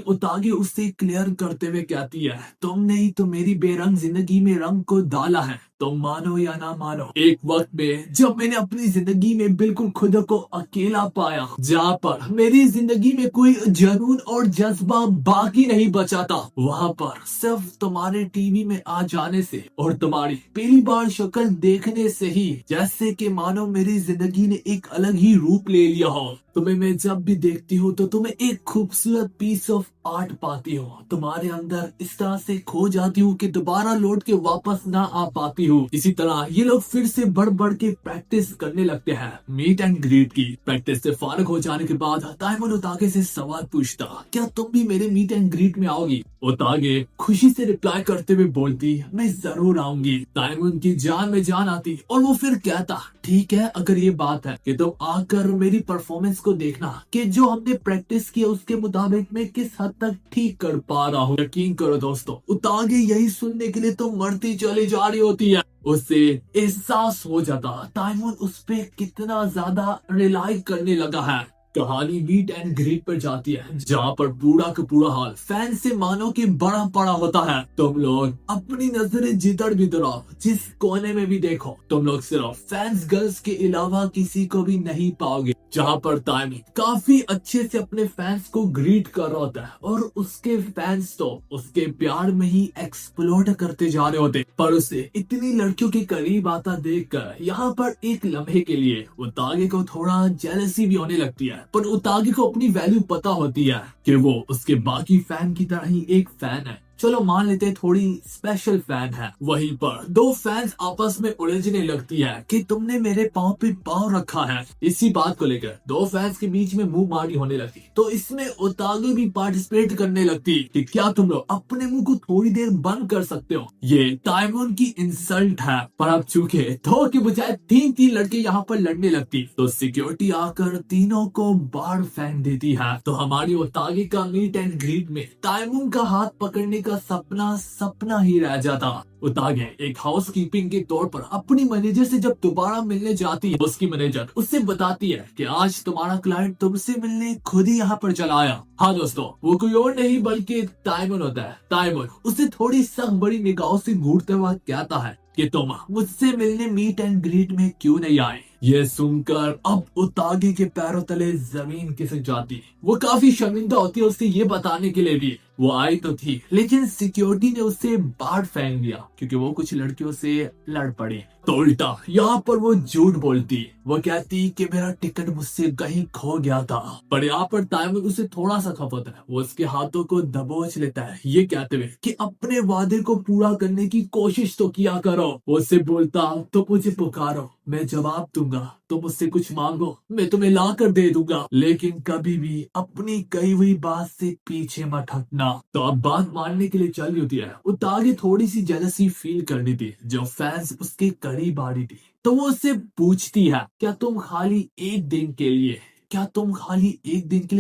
Speaker 1: उतागे उससे क्लियर करते हुए कहती है, तुमने ही तो मेरी बेरंग जिंदगी में रंग को डाला है, तुम मानो या ना मानो। एक वक्त में जब मैंने अपनी जिंदगी में बिल्कुल खुद को अकेला पाया, जहाँ पर मेरी जिंदगी में कोई जुनून और जज्बा बाकी नहीं बचा था, वहाँ पर सिर्फ तुम्हारे टीवी में आ जाने से और तुम्हारी पहली बार शक्ल देखने से ही जैसे कि मानो मेरी जिंदगी ने एक अलग ही रूप ले लिया हो। तुम्हें मैं जब भी देखती हूँ तो तुम्हें एक खूबसूरत पीस ऑफ आर्ट पाती हूँ, तुम्हारे अंदर इस तरह से खो जाती हूँ कि दोबारा लौट के वापस ना आ पाती हूँ। इसी तरह ये लोग फिर से बढ़ बढ़ के प्रैक्टिस करने लगते हैं। मीट एंड ग्रीट की प्रैक्टिस से फारिग हो जाने के बाद ताइमन उतागे से सवाल पूछता, क्या तुम भी मेरे मीट एंड ग्रीट में आओगी? उतागे खुशी से रिप्लाई करते हुए बोलती, मैं जरूर आऊंगी। ताइमन की जान में जान आती और वो फिर कहता, ठीक है, अगर ये बात है कि तुम आकर मेरी परफॉर्मेंस को देखना कि जो हमने प्रैक्टिस किया उसके मुताबिक मैं किस हद तक ठीक कर पा रहा हूँ। यकीन करो दोस्तों, उतागे यही सुनने के लिए तो मरती चली जा रही होती है। उससे एहसास हो जाता ताइमन उस पे कितना ज्यादा रिलाई करने लगा है। कहानी मीट एंड ग्रीट पर जाती है, जहाँ पर पूरा का पूरा हाल फैन से मानो कि बड़ा पड़ा होता है। तुम लोग अपनी नजरें जिधर भी दौड़ाओ, जिस कोने में भी देखो, तुम लोग सिर्फ फैंस गर्ल्स के अलावा किसी को भी नहीं पाओगे। जहाँ पर ताइमन काफी अच्छे से अपने फैंस को ग्रीट कर रहा होता है और उसके फैंस तो उसके प्यार में ही एक्सप्लोड करते जा रहे होते। पर उसे इतनी लड़कियों के करीब आता देखकर यहाँ पर एक लम्हे के लिए उतागे को थोड़ा जेलसी भी होने लगती है। पर उतागे को अपनी वैल्यू पता होती है कि वो उसके बाकी फैन की तरह ही एक फैन है। चलो मान लेते हैं थोड़ी स्पेशल फैन है। वहीं पर दो फैंस आपस में उलझने लगती है कि तुमने मेरे पाँव पे पाँव रखा है। इसी बात को लेकर दो फैंस के बीच में मुंह मारी होने लगती, तो इसमें उतागे भी पार्टिसिपेट करने लगती कि क्या तुम लोग अपने मुंह को थोड़ी देर बंद कर सकते हो। ये ताइमन की इंसल्ट है। पर अब चूंकि दो के बजाय तीन तीन लड़के यहाँ पर लड़ने लगती, तो सिक्योरिटी आकर तीनों को बाहर फेंक देती है। तो हमारी उतागे का मीट एंड ग्रीट में ताइमन का हाथ पकड़ने का सपना ही रह जाता। उतागे एक हाउस कीपिंग के तौर पर अपनी मैनेजर से जब दोबारा मिलने जाती है, उसकी मैनेजर उससे बताती है कि आज तुम्हारा क्लाइंट तुमसे मिलने खुद ही यहाँ पर चला आया। हाँ दोस्तों, वो कोई और नहीं बल्कि ताइमन होता है। ताइमन उसे थोड़ी सख्त बड़ी निगाहों से घूरते हुए कहता है कि तुम मुझसे मिलने मीट एंड ग्रीट में क्यों नहीं आए। ये सुनकर अब उतागे के पैरों तले जमीन खिसक जाती है। वो काफी शर्मिंदा होती है उससे ये बताने के लिए भी वो आई तो थी, लेकिन सिक्योरिटी ने उसे बाहर फेंक दिया क्योंकि वो कुछ लड़कियों से लड़ पड़ी। तो उल्टा यहाँ पर वो झूठ बोलती, वो कहती कि मेरा टिकट मुझसे कहीं खो गया था। पर यहाँ पर ताइमन उसे थोड़ा सा खपत है, वो उसके हाथों को दबोच लेता है, ये कहते हुए कि अपने वादे को पूरा करने की कोशिश तो किया करो। वो उससे बोलता, तो मुझे पुकारो, मैं जवाब दूंगा, तुम मुझसे कुछ मांगो, मैं तुम्हें ला कर दे दूंगा, लेकिन कभी भी अपनी कही हुई बात से पीछे मत हटना। तो अब बात मानने के लिए चल रही होती है। उतागे थोड़ी सी जेलसी फील करनी थी जो फैंस उसके करीब आ रही थी, तो वो उससे पूछती है, क्या तुम खाली एक दिन के लिए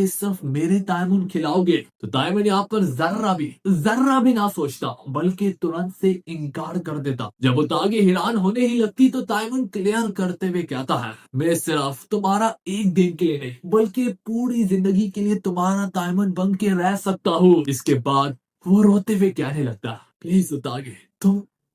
Speaker 1: सिर्फ मेरे ताइमन खिलाओगे? तो ताइमन यहाँ पर जर्रा भी ना सोचता, बल्कि तुरंत से इनकार कर देता। जब उतागे हैरान होने ही लगती तो ताइमन क्लियर करते हुए कहता है, मैं सिर्फ तुम्हारा एक दिन के लिए नहीं बल्कि पूरी जिंदगी के लिए तुम्हारा ताइमन बन के रह सकता हूँ। इसके बाद वो रोते हुए कहने लगता, प्लीज उतागे,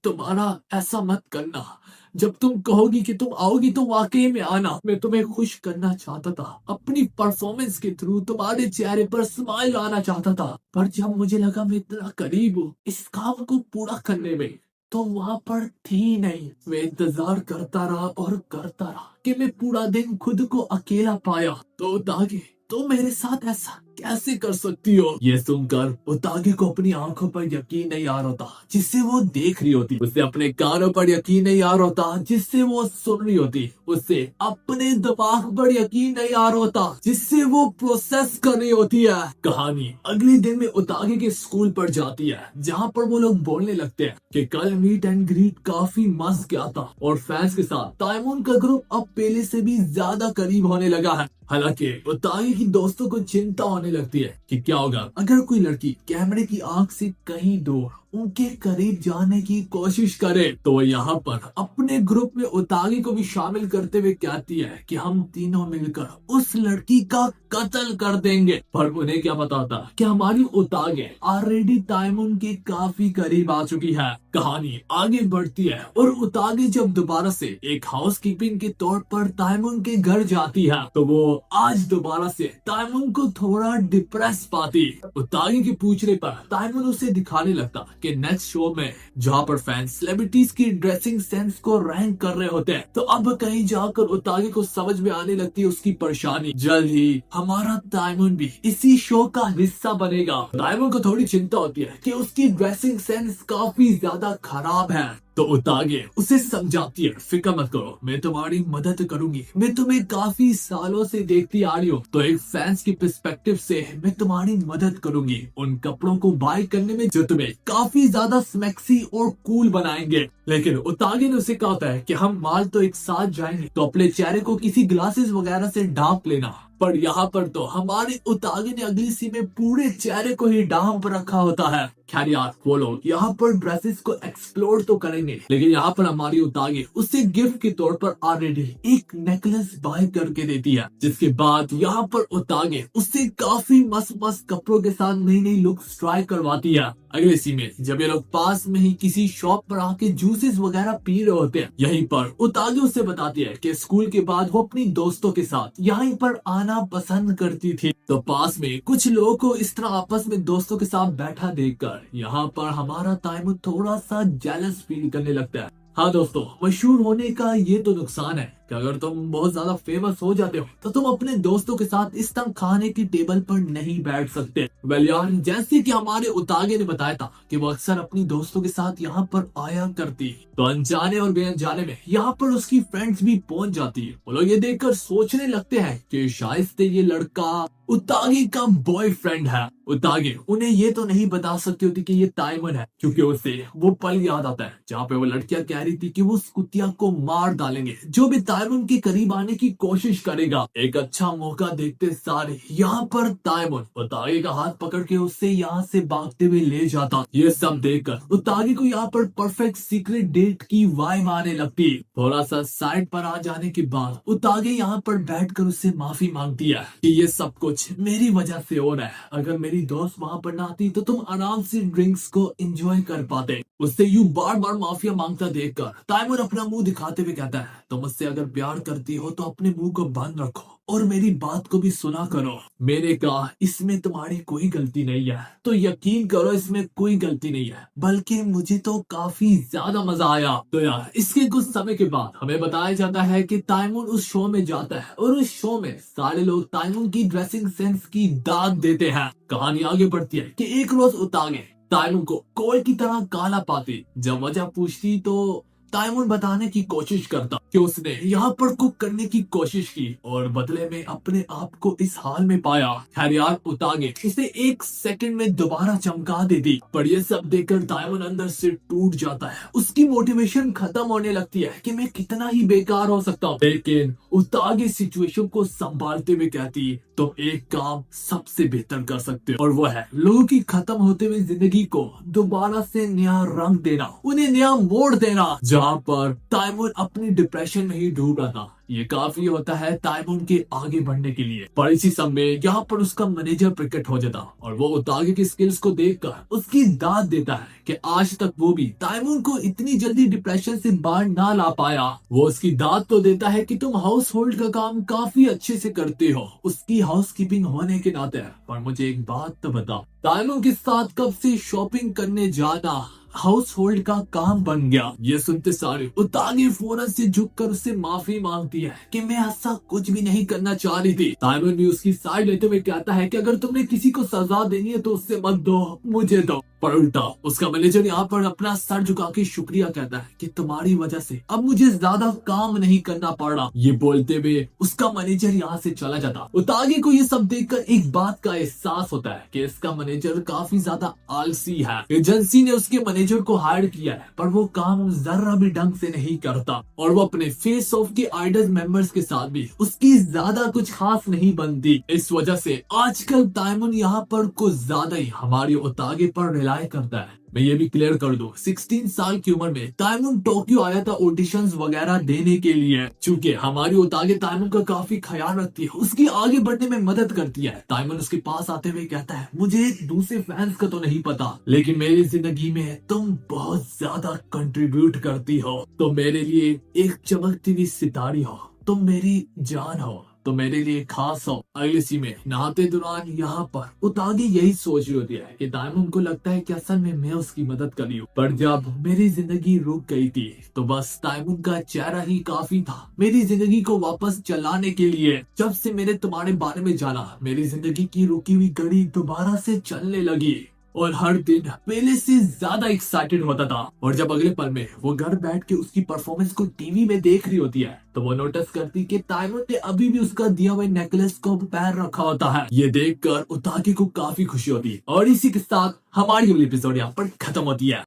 Speaker 1: तुम्हारा ऐसा मत करना। जब तुम कहोगी कि तुम आओगी तो वाकई में आना। मैं तुम्हें खुश करना चाहता था, अपनी परफॉर्मेंस के थ्रू तुम्हारे चेहरे पर स्माइल आना चाहता था। पर जब मुझे लगा मैं इतना करीब हूँ इस काम को पूरा करने में, तो वहाँ पर थी नहीं। मैं इंतजार करता रहा कि मैं पूरा दिन खुद को अकेला पाया। तो दागे, तो मेरे साथ ऐसा कैसे कर सकती हो? ये सुनकर उतागे को अपनी आंखों पर यकीन नहीं आ रहा था जिससे वो देख रही होती, उसे अपने कानों पर यकीन नहीं आ रहा था जिससे वो सुन रही होती, उसे अपने दिमाग पर यकीन नहीं आ रहा था जिससे वो प्रोसेस कर रही होती है। कहानी अगले दिन में उतागे के स्कूल पर जाती है जहाँ पर वो लोग बोलने लगते हैं कि कल मीट एंड ग्रीट काफी मस्त गया था और फैंस के साथ ताइमून का ग्रुप अब पहले से भी ज्यादा करीब होने लगा है। हालांकि उतागे की दोस्तों को चिंता होने लगती है कि क्या होगा अगर कोई लड़की कैमरे की आंख से कहीं दूर उनके करीब जाने की कोशिश करे। तो वो यहाँ पर अपने ग्रुप में उतागे को भी शामिल करते हुए कहती है कि हम तीनों मिलकर उस लड़की का कत्ल कर देंगे। पर उन्हें क्या पता था कि हमारी उतागे ऑलरेडी ताइमून के काफी करीब आ चुकी है। कहानी आगे बढ़ती है और उतागे जब दोबारा से एक हाउस कीपिंग के तौर पर ताइमून के घर जाती है तो वो आज दोबारा से ताइमून को थोड़ा डिप्रेस पाती। उतागे के पूछने पर ताइमून उसे दिखाने लगता कि नेक्स्ट शो में जहाँ पर फैंस सेलिब्रिटीज की ड्रेसिंग सेंस को रैंक कर रहे होते हैं तो अब कहीं जाकर उतागे को समझ में आने लगती है उसकी परेशानी। जल्द ही हमारा ताइमून भी इसी शो का हिस्सा बनेगा। ताइमून को थोड़ी चिंता होती है कि उसकी ड्रेसिंग सेंस काफी ज्यादा खराब है तो उतागे उसे समझाती है फिक्र मत करो, मैं तुम्हारी मदद करूंगी, मैं तुम्हें काफी सालों से देखती आ रही हूँ तो एक फैंस की पर्सपेक्टिव से मैं तुम्हारी मदद करूंगी उन कपड़ों को बाय करने में जो तुम्हें काफी ज्यादा स्मैक्सी और कूल बनाएंगे। लेकिन उतागे ने उसे कहा होता है कि हम माल तो एक साथ जाएंगे तो अपने चेहरे को किसी ग्लासेस वगैरह से ढांप लेना। पर यहाँ पर तो हमारे उतागे ने अगली सी में पूरे चेहरे को ही ढांप रखा होता है। खैर यार वो लोग यहाँ पर ड्रेसेस को एक्सप्लोर तो करेंगे लेकिन यहाँ पर हमारी उतागे उसे गिफ्ट के तौर पर ऑलरेडी एक नेकलेस बाय करके देती है जिसके बाद यहाँ पर उतागे उससे काफी मस्त मस्त कपड़ों के साथ नई नई लुक्स ट्राई करवाती है। अगले सी में जब ये लोग पास में ही किसी शॉप पर आके जूसेस वगैरह पी रहे होते हैं यहीं पर उतागे उसे बताती है कि स्कूल के बाद वो अपनी दोस्तों के साथ यहीं पर आना पसंद करती थी। तो पास में कुछ लोगों को इस तरह आपस में दोस्तों के साथ बैठा देखकर यहाँ पर हमारा ताइमून थोड़ा सा जेलस फील करने लगता है। हाँ दोस्तों, मशहूर होने का ये तो नुकसान है कि अगर तुम बहुत ज्यादा फेमस हो जाते हो तो तुम अपने दोस्तों के साथ इस तरह खाने की टेबल पर नहीं बैठ सकते। वेल यार, जैसे कि हमारे उतागे ने बताया था कि वो अक्सर अपनी दोस्तों के साथ यहाँ पर आया करती तो अनजाने और बेअनजाने में यहाँ पर उसकी फ्रेंड्स भी पहुंच जाती है। वो लोग ये देखकर सोचने लगते हैं कि शायद से ये लड़का उतागे का बॉयफ्रेंड है। उतागे उन्हें ये तो नहीं बता सकती होती कि ये ताइमून है क्योंकि उसे वो पल याद आता है जहाँ पे वो लड़कियां कह रही थी कि वो उस कुतिया को मार डालेंगे जो भी ताइमून के करीब आने की कोशिश करेगा। एक अच्छा मौका देखते सारे यहाँ पर ताइमून उतागे का हाथ पकड़ के उससे यहाँ से भागते हुए ले जाता। ये सब देखकर उतागे को यहाँ पर परफेक्ट सीक्रेट डेट की वाइब आने लगती। थोड़ा सा साइड पर आ जाने के बाद उतागे यहाँ पर बैठकर उससे माफी मांगती है कि ये सब कुछ मेरी वजह से हो रहा है, अगर मेरी दोस्त वहाँ पर ना आती तो तुम आराम से ड्रिंक्स को एंजॉय कर पाते। उससे यूं बार बार माफिया मांगता देखकर ताइमून अपना मुंह दिखाते हुए कहता है तुम मुझसे अगर प्यार करती हो तो अपने मुंह को बंद रखो और मेरी बात को भी सुना करो। मैंने कहा इसमें तुम्हारी कोई गलती नहीं है तो यकीन करो इसमें कोई गलती नहीं है, बल्कि मुझे तो काफी ज्यादा मजा आया। तो यार इसके कुछ समय के बाद हमें बताया जाता है कि ताइमून उस शो में जाता है और उस शो में सारे लोग ताइमून की ड्रेसिंग सेंस की दाद देते हैं। कहानी आगे बढ़ती है कि एक रोज उतागे ताइमून को कोल की तरह काला पाती। जब वजह पूछती तो ताइमून बताने की कोशिश करता कि उसने यहाँ पर कुक करने की कोशिश की और बदले में अपने आप को इस हाल में पाया। खैर यार उतागे इसे एक सेकंड में दोबारा चमका देती। पर ये सब देखकर ताइमून अंदर से टूट जाता है, उसकी मोटिवेशन खत्म होने लगती है कि मैं कितना ही बेकार हो सकता हूँ। लेकिन उतागे सिचुएशन को संभालते हुए कहती तुम एक काम सबसे बेहतर कर सकते हो और वो है लोगों की खत्म होते हुए जिंदगी को दोबारा से नया रंग देना, उन्हें नया मोड़ देना। जहाँ पर ताइमून अपनी डिप्रेशन में ही डूब रहा था ये काफी होता है ताइमून के आगे बढ़ने के लिए। पर इसी समय यहाँ पर उसका मैनेजर प्रकट हो जाता और वो उतागे की स्किल्स को देखकर उसकी दाद देता है कि आज तक वो भी ताइमून को इतनी जल्दी डिप्रेशन से बाहर ना ला पाया। वो उसकी दाद तो देता है कि तुम हाउस होल्ड का काम काफी अच्छे से करते हो उसकी हाउस कीपिंग होने के नाते। पर मुझे एक बात तो बताओ, ताइमून के साथ कब से शॉपिंग करने जाना हाउस होल्ड का काम बन गया। ये सुनते सारे उतागे फौरन से झुककर उससे माफी मांगती है कि मैं ऐसा कुछ भी नहीं करना चाह रही थी। ताइमन भी उसकी साइड लेते हुए कहता है कि अगर तुमने किसी को सजा देनी है तो उससे मत दो, मुझे दो। पर उल्टा उसका मैनेजर यहाँ पर अपना सर झुका के शुक्रिया कहता है कि तुम्हारी वजह से अब मुझे ज्यादा काम नहीं करना पड़ रहा। ये बोलते हुए उसका मैनेजर यहाँ से चला जाता। उतागे को ये सब देखकर एक बात का एहसास होता है कि इसका मैनेजर काफी ज्यादा आलसी है। एजेंसी ने उसके मैनेजर को हायर किया है पर वो काम जरा भी ढंग से नहीं करता और वो अपने फेस ऑफ के आइडल मेंबर्स के साथ भी उसकी ज्यादा कुछ खास नहीं बनती। इस वजह से आजकल ताइमन यहाँ पर कुछ ज्यादा ही हमारी उतागे पर रिलाय करता है। मैं ये भी क्लियर कर दूं, 16 साल की उम्र में ताइमन टोक्यो आया था ऑडिशंस वगैरह देने के लिए। चूंकि हमारी उतागे ताइमन का काफी ख्याल रखती है, उसकी आगे बढ़ने में मदद करती है। ताइमन उसके पास आते हुए कहता है मुझे दूसरे फैंस का तो नहीं पता लेकिन मेरी जिंदगी में तुम बहुत ज्यादा कंट्रीब्यूट करती हो। तुम मेरे लिए एक चमकती हुई सितारी हो, तुम मेरी जान हो, तो मेरे लिए खास हो। अगली सी में नहाते दौरान यहाँ पर उतागे यही सोच रही होती है कि ताइमन को लगता है कि असल में मैं उसकी मदद कर रही हूँ। पर जब मेरी जिंदगी रुक गई थी तो बस ताइमन का चेहरा ही काफी था मेरी जिंदगी को वापस चलाने के लिए। जब से मैंने तुम्हारे बारे में जाना मेरी जिंदगी की रुकी हुई घड़ी दोबारा से चलने लगी और हर दिन पहले से ज्यादा एक्साइटेड होता था। और जब अगले पल में वो घर बैठ के उसकी परफॉर्मेंस को टीवी में देख रही होती है तो वो नोटिस करती कि ताइमन ने अभी भी उसका दिया हुआ नेकलेस को पैर रखा होता है। ये देखकर उतागे को काफी खुशी होती है और इसी के साथ हमारी अगली एपिसोड यहाँ पर खत्म होती है।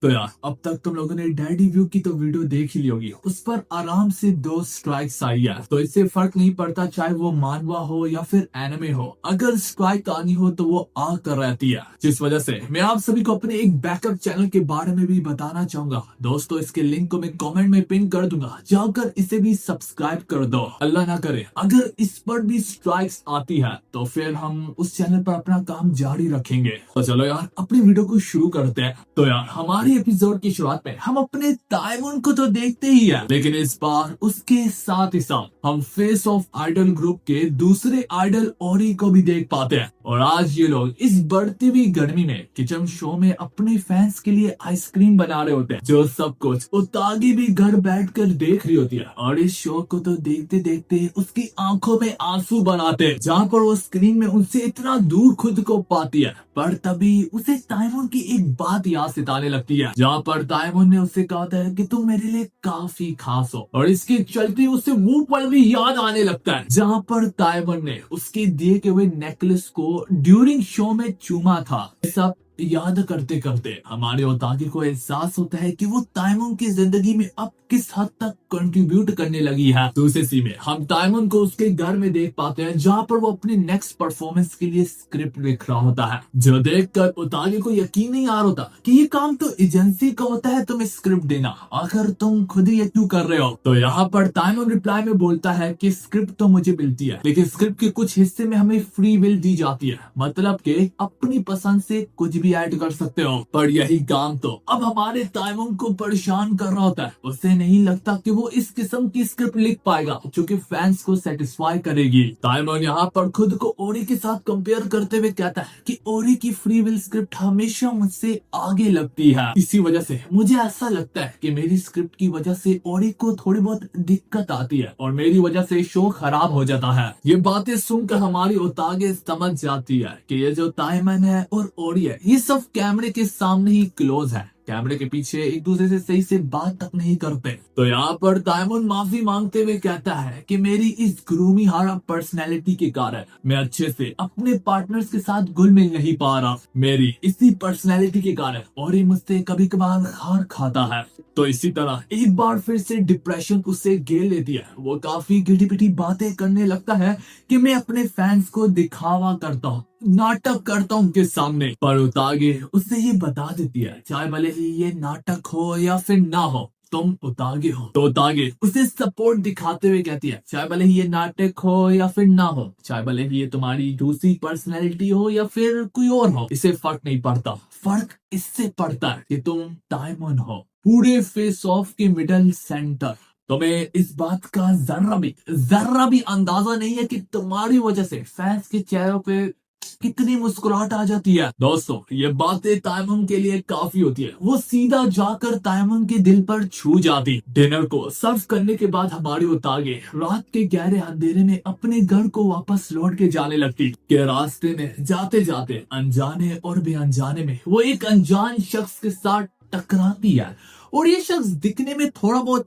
Speaker 1: तो यार अब तक तुम लोगों ने डैडी व्यू की तो वीडियो देख ही ली होगी, उस पर आराम से 2 स्ट्राइक्स आई है तो इससे फर्क नहीं पड़ता चाहे वो मानवा हो या फिर एनिमे हो। अगर स्ट्राइक आनी हो तो वो आकर रहती है, जिस वजह से मैं आप सभी को अपने एक बैकअप चैनल के बारे में भी बताना चाहूंगा। दोस्तों इसके लिंक को मैं कमेंट में पिन कर दूंगा, जाकर इसे भी सब्सक्राइब कर दो। अल्लाह ना करे अगर इस पर भी स्ट्राइक्स आती है तो फिर हम उस चैनल पर अपना काम जारी रखेंगे। तो चलो यार अपनी वीडियो को शुरू करते हैं। तो यार हमारे एपिसोड की शुरुआत में हम अपने ताइमन को तो देखते ही हैं, लेकिन इस बार उसके साथ ही साथ हम फेस ऑफ आइडल ग्रुप के दूसरे आइडल ओरी को भी देख पाते हैं। और आज ये लोग इस बढ़ती हुई गर्मी में किचन शो में अपने फैंस के लिए आइसक्रीम बना रहे होते हैं, जो सब कुछ उतागी भी घर बैठकर देख रही होती है। और इस शो को तो देखते देखते उसकी आंखों में आंसू बनाते हैं, जहाँ पर वो स्क्रीन में उनसे इतना दूर खुद को पाती है। पर तभी उसे ताइमन की एक बात याद सिताने लगती है, जहाँ पर ताइमन ने उससे कहा था कि तुम मेरे लिए काफी खास हो। और इसके चलते उसे वो पल भी याद आने लगता है जहाँ पर ताइमन ने उसके दिए हुए नेकलेस को ड्यूरिंग शो में चूमा था। सब याद करते करते हमारे उतागे को एहसास होता है कि वो ताइमन की जिंदगी में अब किस हद तक कंट्रीब्यूट करने लगी है। दूसरे सी में हम ताइमन को उसके घर में देख पाते हैं, जहाँ पर वो अपनी नेक्स्ट परफॉर्मेंस के लिए स्क्रिप्ट लिख रहा होता है, जो देखकर उतागे को यकीन नहीं आ रहा होता कि ये काम तो एजेंसी का होता है तुम्हें स्क्रिप्ट देना, आखिर तुम खुद ही ये क्यों कर रहे हो। तो यहाँ पर ताइमन रिप्लाई में बोलता है कि स्क्रिप्ट तो मुझे मिलती है लेकिन स्क्रिप्ट के कुछ हिस्से में हमें फ्री विल दी जाती है, मतलब कि अपनी पसंद से कुछ भी ऐड कर सकते हो। पर यही काम तो अब हमारे ताइमन को परेशान कर रहा होता है। उसे नहीं लगता कि वो इस किस्म की स्क्रिप्ट लिख पाएगा जो कि फैंस को सेटिस्फाई करेगी। ताइमन यहाँ पर खुद को ओरी के साथ कंपेयर करते हुए कहता है कि ओरी की फ्री विल स्क्रिप्ट हमेशा मुझसे आगे लगती है, इसी वजह से मुझे ऐसा लगता है कि मेरी स्क्रिप्ट की वजह से ओरी को थोड़ी बहुत दिक्कत आती है और मेरी वजह से शो खराब हो जाता है। ये बातें सुनकर हमारी उतागे समझ जाती है कि ये जो ताइमन है और ओरी है ये सब कैमरे के सामने ही क्लोज है, कैमरे के पीछे एक दूसरे से सही से बात तक नहीं करते। तो यहाँ पर ताइमन माफी मांगते हुए कहता है कि मेरी इस ग्रूमी हारा पर्सनैलिटी के कारण मैं अच्छे से अपने पार्टनर्स के साथ घुल मिल नहीं पा रहा। मेरी इसी पर्सनैलिटी के कारण और ही मुझसे कभी कभार हार खाता है। तो इसी तरह एक बार फिर से डिप्रेशन उसे घेर लेती है। वो काफी गिटी पिटी बातें करने लगता है कि मैं अपने फैंस को दिखावा करता हूँ, नाटक करता हूँ उनके सामने। पर उतागे उससे ये बता देती है चाहे भले ही ये नाटक हो या फिर ना हो, तुम उतागे हो। तो उतागे उसे सपोर्ट दिखाते हुए कहती है चाहे भले ही ये नाटक हो या फिर ना हो, चाहे भले ही ये तुम्हारी दूसरी पर्सनैलिटी हो या फिर कोई और हो, इसे फर्क नहीं पड़ता। फर्क इससे पड़ता है कि तुम ताइमन हो, पूरे फेस ऑफ के मिडल सेंटर। तुम्हें इस बात का जर्रा भी अंदाजा नहीं है कि तुम्हारी वजह से फैंस के चेहरों पे कितनी मुस्कुराहट आ जाती है। दोस्तों ये बातें ताइमुन के लिए काफी होती है, वो सीधा जाकर ताइमुन के दिल पर छू जाती। डिनर को सर्व करने के बाद हमारी उतागे रात के गहरे अंधेरे में अपने घर को वापस लौट के जाने लगती कि रास्ते में जाते जाते अनजाने और बेअनजाने में वो एक अनजान शख्स के साथ टकराती है और ये शख्स दिखने में थोड़ा बहुत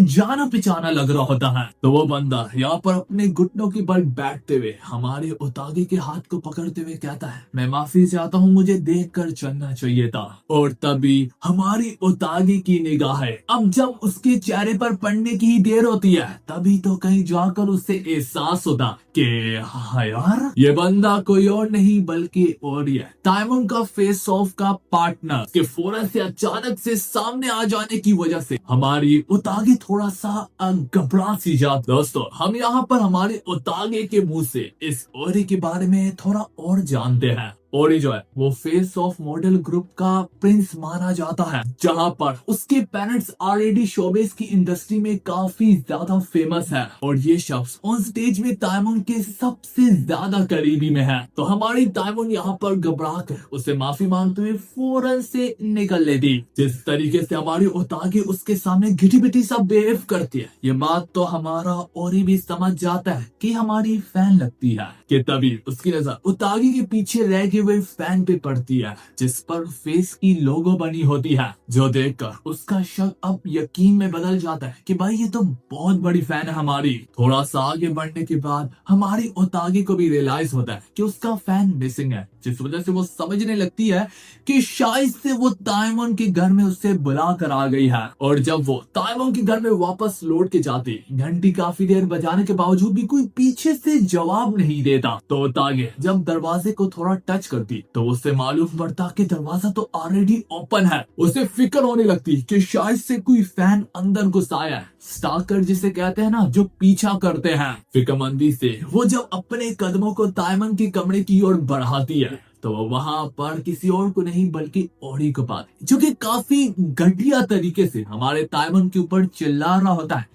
Speaker 1: जाना पिचाना लग रहा होता है। तो वो बंदा यहाँ पर अपने घुटनों की बल बैठते हुए हमारे उतागे के हाथ को पकड़ते हुए कहता है, मैं माफी चाहता हूँ, मुझे देखकर चलना चाहिए था। और तभी हमारी उतागे की निगाहें अब जब उसके चेहरे पर पड़ने की ही देर होती है, तभी तो कहीं जाकर उससे एहसास होता कि हाँ यार, ये बंदा कोई और नहीं बल्कि और ही है, ताइमुन का फेस ऑफ का पार्टनर। के फौरन से अचानक से सामने आ जाने की वजह से हमारी उतागे थोड़ा सा घबरा सी जाती। दोस्तों हम यहाँ पर हमारे उतागे के मुंह से इस ओरी के बारे में थोड़ा और जानते हैं। ओरी जो है वो फेस ऑफ मॉडल ग्रुप का प्रिंस माना जाता है, जहाँ पर उसके पेरेंट्स ऑलरेडी शोबिस की इंडस्ट्री में काफी ज्यादा फेमस है और ये शख्स ऑन स्टेज में ताइमुन के सबसे ज्यादा करीबी में है। तो हमारी ताइमुन यहाँ पर घबरा कर उसे माफी मांगते हुए फौरन से निकल लेती। जिस तरीके से हमारी उतागे उसके सामने घिटी पिटी सा बिहेव करती है, ये बात तो हमारा ओरी भी समझ जाता है कि हमारी फैन लगती है। कि तभी उसकी नजर उतागे के पीछे रह गए हुए फैन पे पड़ती है, जिस पर फेस की लोगो बनी होती है, जो देखकर उसका शक अब यकीन में बदल जाता है कि भाई ये तो बहुत बड़ी फैन है हमारी। थोड़ा सा आगे बढ़ने के बाद हमारी उतागे को भी रियलाइज होता है कि उसका फैन मिसिंग है, जिस वजह से वो समझने लगती है कि शायद से वो ताइमुन के घर में उससे बुला कर आ गई है। और जब वो ताइमुन के घर में वापस लौट के जाती, घंटी काफी देर बजाने के बावजूद भी कोई पीछे से जवाब नहीं देता। तो तागे जब दरवाजे को थोड़ा टच करती तो उससे मालूम पड़ता कि दरवाजा तो ऑलरेडी ओपन है। उसे फिक्र होने लगती कि शायद से कोई फैन अंदर घुस आया है, स्टाकर जिसे कहते हैं ना, जो पीछा करते हैं। फिक्रमंदी से वो जब अपने कदमों को ताइमुन के कमरे की ओर बढ़ाती है तो वो वहां पर किसी और को नहीं बल्कि ओरी को पाती, जो कि काफी घटिया तरीके से हमारे ताइमुन के ऊपर चिल्ला रहा होता है।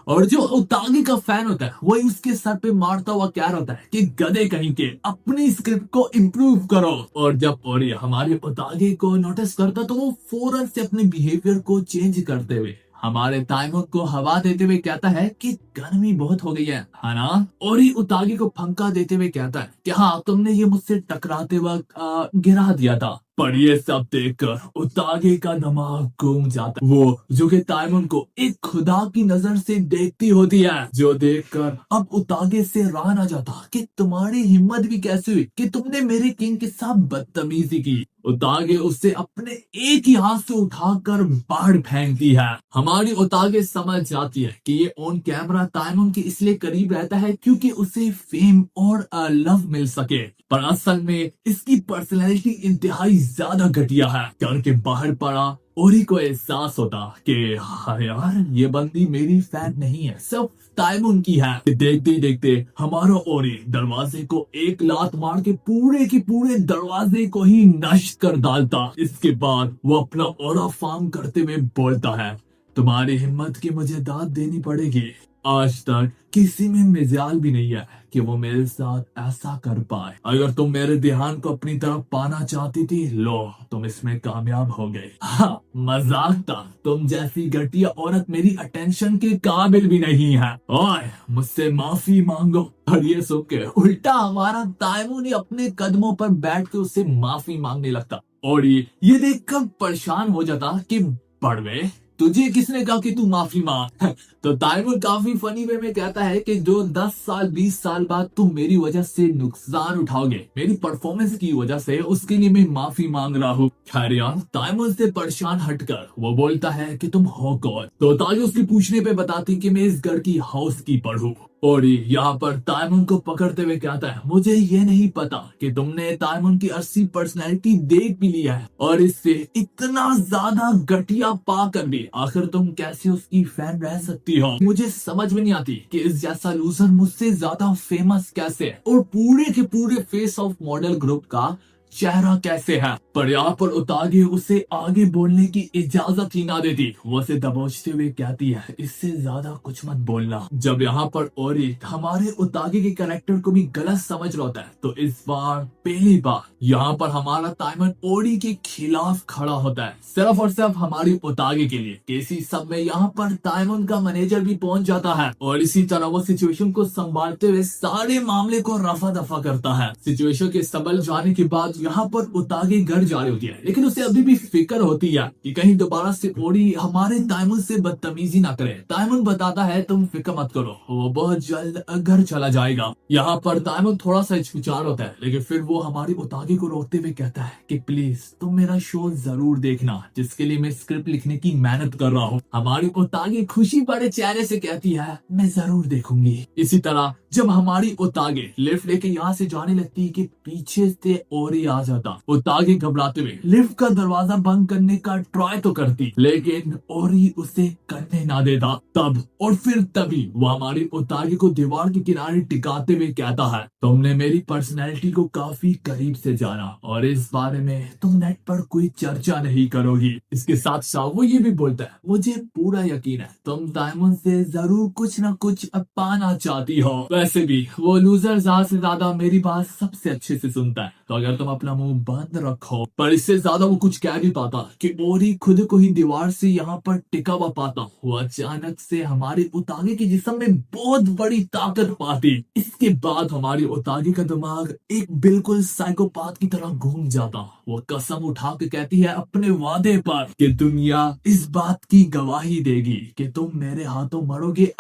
Speaker 1: और जो उतागे का फैन होता है वही उसके सर पे मारता हुआ कह रहा होता है कि गधे कहीं के, अपनी स्क्रिप्ट को इम्प्रूव करो। और जब ओरी हमारे उतागे को नोटिस करता तो वो फौरन से अपने बिहेवियर को चेंज करते हुए हमारे ताइमुन को हवा देते हुए कहता है कि गर्मी बहुत हो गई है ना। और ही उतागे को फंका देते हुए कहता है कि हाँ, तुमने ये मुझसे टकराते वक्त गिरा दिया था। पर ये सब देखकर उतागे का दिमाग घूम जाता है। वो जो कि ताइमुन को एक खुदा की नजर से देखती होती है, जो देखकर अब उतागे से रहा ना जाता कि तुम्हारी हिम्मत भी कैसे हुई कि तुमने मेरे किंग के साथ बदतमीजी की। उतागे उससे अपने एक ही हाथ से उठाकर बाहर फेंकती है। हमारी उतागे समझ जाती है कि ये ऑन कैमरा ताइमुन के इसलिए करीब रहता है क्योंकि उसे फेम और लव मिल सके, पर असल में इसकी पर्सनैलिटी इंतहाई ज्यादा घटिया है। करके बाहर पड़ा ओरी को एहसास होता कि हाँ यार, ये बंदी मेरी फैन नहीं है, सब ताइमुन की है। देखते ही देखते हमारा ओरी दरवाजे को एक लात मार के पूरे के पूरे दरवाजे को ही नष्ट कर डालता। इसके बाद वो अपना ओरा फार्म करते हुए बोलता है, तुम्हारी हिम्मत की मुझे दाद देनी पड़ेगी। आज तक किसी में मिजाल भी नहीं है कि वो मेरे साथ ऐसा कर पाए। अगर तुम मेरे ध्यान को अपनी तरफ पाना चाहती थी, लो तुम इसमें कामयाब हो गए। हाँ, मजाक था, तुम जैसी घटिया औरत मेरी अटेंशन के काबिल भी नहीं है। ओए, मुझसे माफी मांगो। और ये सुन के उल्टा हमारा ताइमुन ही अपने कदमों पर बैठ के उससे माफी मांगने लगता और ये देखकर परेशान हो जाता कि बड़वे, तुझे किसने कहा कि तू माफी मांग। तो ताइमुन काफी फनी वे में कहता है कि जो 10 साल 20 साल बाद तुम मेरी वजह से नुकसान उठाओगे मेरी परफॉर्मेंस की वजह से, उसके लिए मैं माफी मांग रहा हूँ। खैर यार, ताइमुन से परेशान हटकर वो बोलता है कि तुम हो कौन। तो ताइमुन उसके पूछने पे बताती कि मैं इस घर की हाउस कीपर हूँ। और यहाँ पर ताइमुन को पकड़ते हुए कहता है, मुझे ये नहीं पता कि तुमने ताइमुन की असली पर्सनैलिटी देख भी लिया है और इससे इतना ज्यादा घटिया पाकर भी आखिर तुम कैसे उसकी फैन रह सकती हो। मुझे समझ में नहीं आती कि इस जैसा लूजर मुझसे ज्यादा फेमस कैसे है और पूरे के पूरे फेस ऑफ मॉडल ग्रुप का चेहरा कैसे है। पर यहाँ पर उतागे उसे आगे बोलने की इजाजत ही ना देती। वो उसे दबोचते हुए कहती है, इससे ज्यादा कुछ मत बोलना। जब यहाँ पर ओरी हमारे उतागे के कैरेक्टर को भी गलत समझ रहा होता है, तो इस बार पहली बार यहाँ पर हमारा ताइमन ओरी के खिलाफ खड़ा होता है, सिर्फ और सिर्फ हमारी उतागे के लिए। इसी सब में यहाँ पर ताइमन का मैनेजर भी पहुंच जाता है और इसी तरह वो सिचुएशन को संभालते हुए सारे मामले को रफा दफा करता है। सिचुएशन के संभल जाने के बाद यहाँ पर उतागे घर जा रही होती है, लेकिन उसे अभी भी फिक्र होती है कि कहीं दोबारा से ओरी हमारे ताइमन से बदतमीजी ना करे। ताइमन बताता है, तुम फिक्र मत करो, वो बहुत जल्द घर चला जाएगा। यहाँ पर ताइमन थोड़ा सा हिचकिचार होता है, लेकिन फिर वो हमारी उतागे को रोकते हुए कहता है कि प्लीज तुम मेरा शो जरूर देखना, जिसके लिए मैं स्क्रिप्ट लिखने की मेहनत कर रहा हूँ। हमारी उतागे खुशी बड़े चेहरे से कहती है, मैं जरूर देखूंगी। इसी तरह जब हमारी उतागे लिफ्ट लेके यहाँ से जाने लगती है कि पीछे से ओरी आ जाता। उतागे घबराते हुए लिफ्ट का दरवाजा बंद करने का ट्राई तो करती, लेकिन ओरी उसे करने ना देता। तब और फिर तभी वो हमारी उतागे को दीवार के किनारे टिकाते हुए कहता है, तुमने मेरी पर्सनैलिटी को काफी करीब से जाना और इस बारे में तुम नेट पर कोई चर्चा नहीं करोगी। इसके साथ साथ वो ये भी बोलता है, मुझे पूरा यकीन है तुम डायमंड से जरूर कुछ न कुछ पाना चाहती हो। वैसे भी वो लूजर ज्यादा से ज्यादा मेरी बात सबसे अच्छे से सुनता है, तो अगर तुम अपना मुंह बंद रखो। पर इससे ज्यादा वो कुछ कह नहीं पाता कि ओरी खुद को ही दीवार से यहाँ पर टिका हुआ पाता। वो अचानक से हमारे उतागे के जिस्म में बहुत बड़ी ताकत पाती। इसके बाद हमारी उतागे का दिमाग एक बिल्कुल साइकोपाथ की तरह घूम जाता। वो कसम उठा के कहती है अपने वादे पर कि दुनिया इस बात की गवाही देगी कि तुम मेरे हाथों मरोगे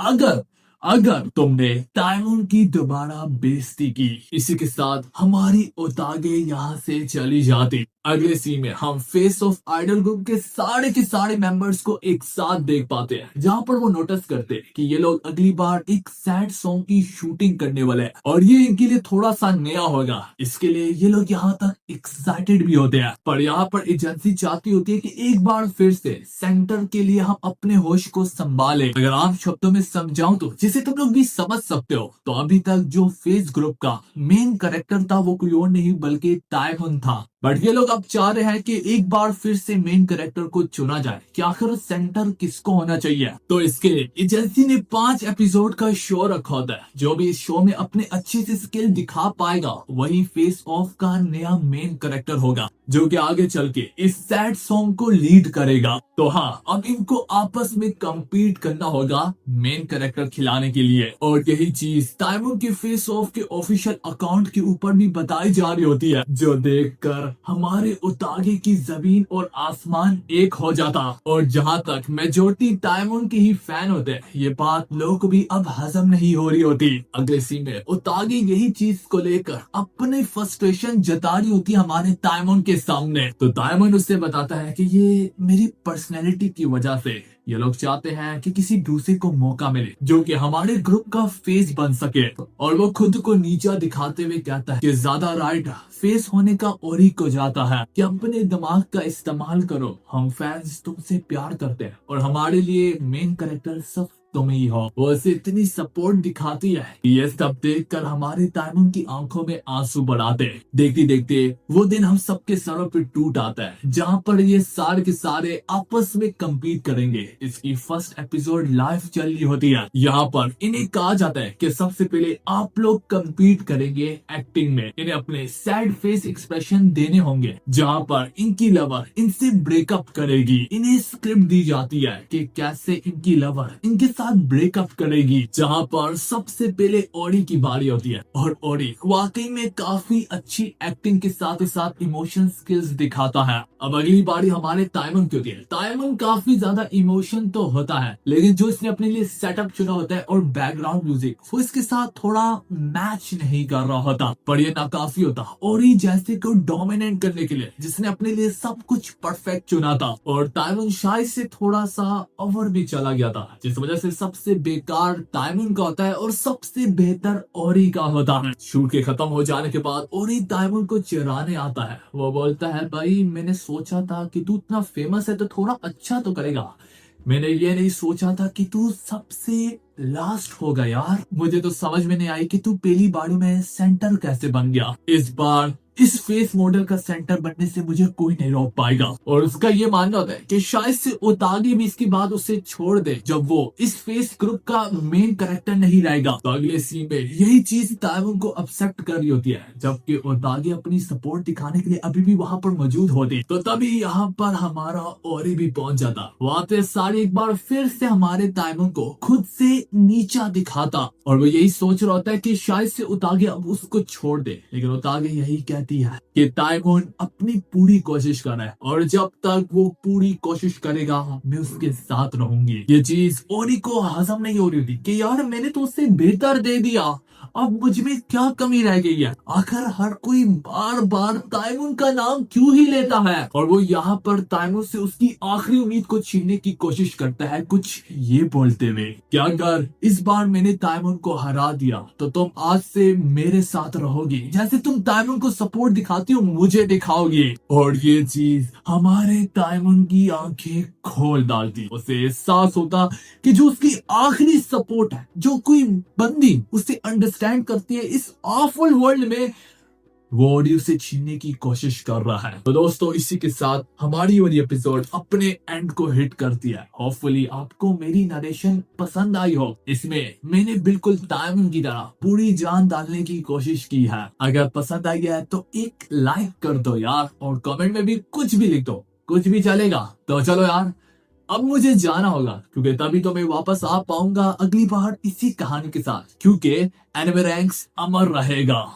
Speaker 1: अगर तुमने टाइमून की दोबारा बेइज्जती की। इसी के साथ हमारी उतागे यहाँ से चली जाती। अगले सीन में हम फेस ऑफ आइडल ग्रुप के सारे मेंबर्स को एक साथ देख पाते हैं, जहाँ पर वो नोटिस करते हैं कि ये लोग अगली बार एक सैड सॉन्ग की शूटिंग करने वाले हैं और ये इनके लिए थोड़ा सा नया होगा। इसके लिए ये लोग यहाँ तक एक्साइटेड भी होते हैं, पर यहाँ पर एजेंसी चाहती होती है कि एक बार फिर से सेंटर के लिए हम अपने होश को संभालें। अगर आम शब्दों में समझाऊं तो, जिसे तुम लोग भी समझ सकते हो, तो अभी तक जो फेस ग्रुप का मेन कैरेक्टर था वो कोई और नहीं बल्कि टाइमून था। बट ये लोग अब चाह रहे हैं कि एक बार फिर से मेन कैरेक्टर को चुना जाए कि आखिर सेंटर किसको होना चाहिए। तो इसके लिए एजेंसी ने 5 एपिसोड का शो रखा होता है। जो भी इस शो में अपने अच्छे से स्किल दिखा पाएगा वही फेस ऑफ का नया मेन कैरेक्टर होगा, जो कि आगे चल के इस सैड सॉन्ग को लीड करेगा। तो हाँ, अब इनको आपस में कम्पीट करना होगा मेन कैरेक्टर खिलाने के लिए, और यही चीज टाइमून के फेस ऑफ के ऑफिशियल अकाउंट के ऊपर भी बताई जा रही होती है, जो देखकर हमारे उतागे की जमीन और आसमान एक हो जाता। और जहाँ तक मेजोरिटी टाइमून के ही फैन होते हैं, ये बात लोगों को भी अब हजम नहीं हो रही होती। अगले सीन में उतागे यही चीज को लेकर अपने फ्रस्ट्रेशन जता रही होती है हमारे टाइमून के सामने। तो टाइमून उससे बताता है कि ये मेरी पर्सनैलिटी की वजह से ये लोग चाहते हैं कि किसी दूसरे को मौका मिले जो कि हमारे ग्रुप का फेस बन सके। और वो खुद को नीचा दिखाते हुए कहता है कि ज्यादा राइट फेस होने का ओरी को जाता है कि अपने दिमाग का इस्तेमाल करो। हम फैंस तुमसे प्यार करते हैं और हमारे लिए मेन कैरेक्टर सब तुम ही हो। वो उसे इतनी सपोर्ट दिखाती है कि ये सब देखकर हमारे टाइमून की आंखों में आंसू बढ़ाते। देखते देखते वो दिन हम सबके सरों पे टूट आता है, जहाँ पर ये सारे के सारे आपस में कम्पीट करेंगे। इसकी फर्स्ट एपिसोड लाइव चल रही होती है। यहाँ पर इन्हें कहा जाता है कि सबसे पहले आप लोग कम्पीट करेंगे एक्टिंग में। इन्हें अपने सैड फेस एक्सप्रेशन देने होंगे, जहाँ पर इनकी लवर इनसे ब्रेकअप करेगी। इन्हें स्क्रिप्ट दी जाती है कि कैसे इनकी लवर इनके साथ ब्रेकअप करेगी, जहाँ पर सबसे पहले ओरी की बारी होती है। और ओरी वाकई में काफी अच्छी एक्टिंग के साथ ही साथ इमोशन स्किल्स दिखाता है। अब अगली बारी हमारे टाइमून की होती है। टाइमून काफी ज्यादा इमोशन तो होता है, लेकिन जो इसने अपने लिए सेटअप चुना होता है और बैकग्राउंड म्यूजिक वो इसके साथ थोड़ा मैच नहीं कर रहा होता। पर ये नाकाफी होता ओरी जैसे को डोमिनेट करने के लिए, जिसने अपने लिए सब कुछ परफेक्ट चुना था। और टाइमून शायद से थोड़ा सा ओवर भी चला गया था, जिस वजह से सबसे बेकार टाइमून का होता है और सबसे बेहतर ओरी का होता है। शूट के खत्म हो जाने के बाद ओरी टाइमून को चिढ़ाने आता है। वो बोलता है, भाई मैंने सोचा था कि तू इतना फेमस है तो थोड़ा अच्छा तो करेगा, मैंने ये नहीं सोचा था कि तू सबसे लास्ट होगा यार। मुझे तो समझ में नहीं आई कि तू पहली बारी में सेंटर कैसे बन गया। इस बार इस फेस मॉडल का सेंटर बनने से मुझे कोई नहीं रोक पाएगा। और उसका ये मानना होता है कि शायद से उतागी भी इसकी बात उसे छोड़ दे जब वो इस फेस ग्रुप का मेन कैरेक्टर नहीं रहेगा। तो अगले सीन में यही चीज ताइवुन को अपसेट कर रही होती है, जबकि उतागी अपनी सपोर्ट दिखाने के लिए अभी भी वहां पर मौजूद होती। तो तभी यहाँ पर हमारा ओरी भी पहुंच जाता। वहां पे सारी एक बार फिर से हमारे ताइवुन को खुद से नीचा दिखाता और वो यही सोच रहा होता है कि शायद से उतागे अब उसको छोड़ दे। लेकिन उतागे यही कहती है कि ताइवुन अपनी पूरी कोशिश कर रहा है और जब तक वो पूरी कोशिश करेगा मैं उसके साथ रहूंगी। ये चीज ओरी को हजम नहीं हो रही थी कि यार मैंने तो उससे बेहतर दे दिया, अब मुझ में क्या कमी रह गई है। आखिर हर कोई बार बार ताइवुन का नाम क्यों ही लेता है। और वो यहाँ पर ताइवुन से उसकी आखिरी उम्मीद को छीनने की कोशिश करता है, कुछ ये बोलते हुए क्या अगर इस बार मैंने ताइवुन को हरा दिया तो तुम आज से मेरे साथ रहोगी, जैसे तुम ताइवुन को सपोर्ट दिखाती हो मुझे दिखाओगी। और ये चीज हमारे ताइवुन की आंखें खोल डालती। उसे एहसास होता कि जो उसकी आखिरी सपोर्ट है, जो कोई बंदी उसे अंडरस्टैंड करती है इस ऑफुल वर्ल्ड में, वो ऑडियो से छीनने की कोशिश कर रहा है। तो दोस्तों इसी के साथ हमारी वाली एपिसोड अपने एंड को हिट करती है। होपफुली आपको मेरी नरेशन पसंद आई हो। इसमें मैंने बिल्कुल ताइवुन की तरह पूरी जान डालने की कोशिश की है। अगर पसंद आई है तो एक लाइक कर दो यार, और कमेंट में भी कुछ भी लिख दो, कुछ भी चलेगा। तो चलो यार अब मुझे जाना होगा, क्योंकि तभी तो मैं वापस आ पाऊंगा अगली बार इसी कहानी के साथ, क्योंकि एनिमे रैंक्स अमर रहेगा।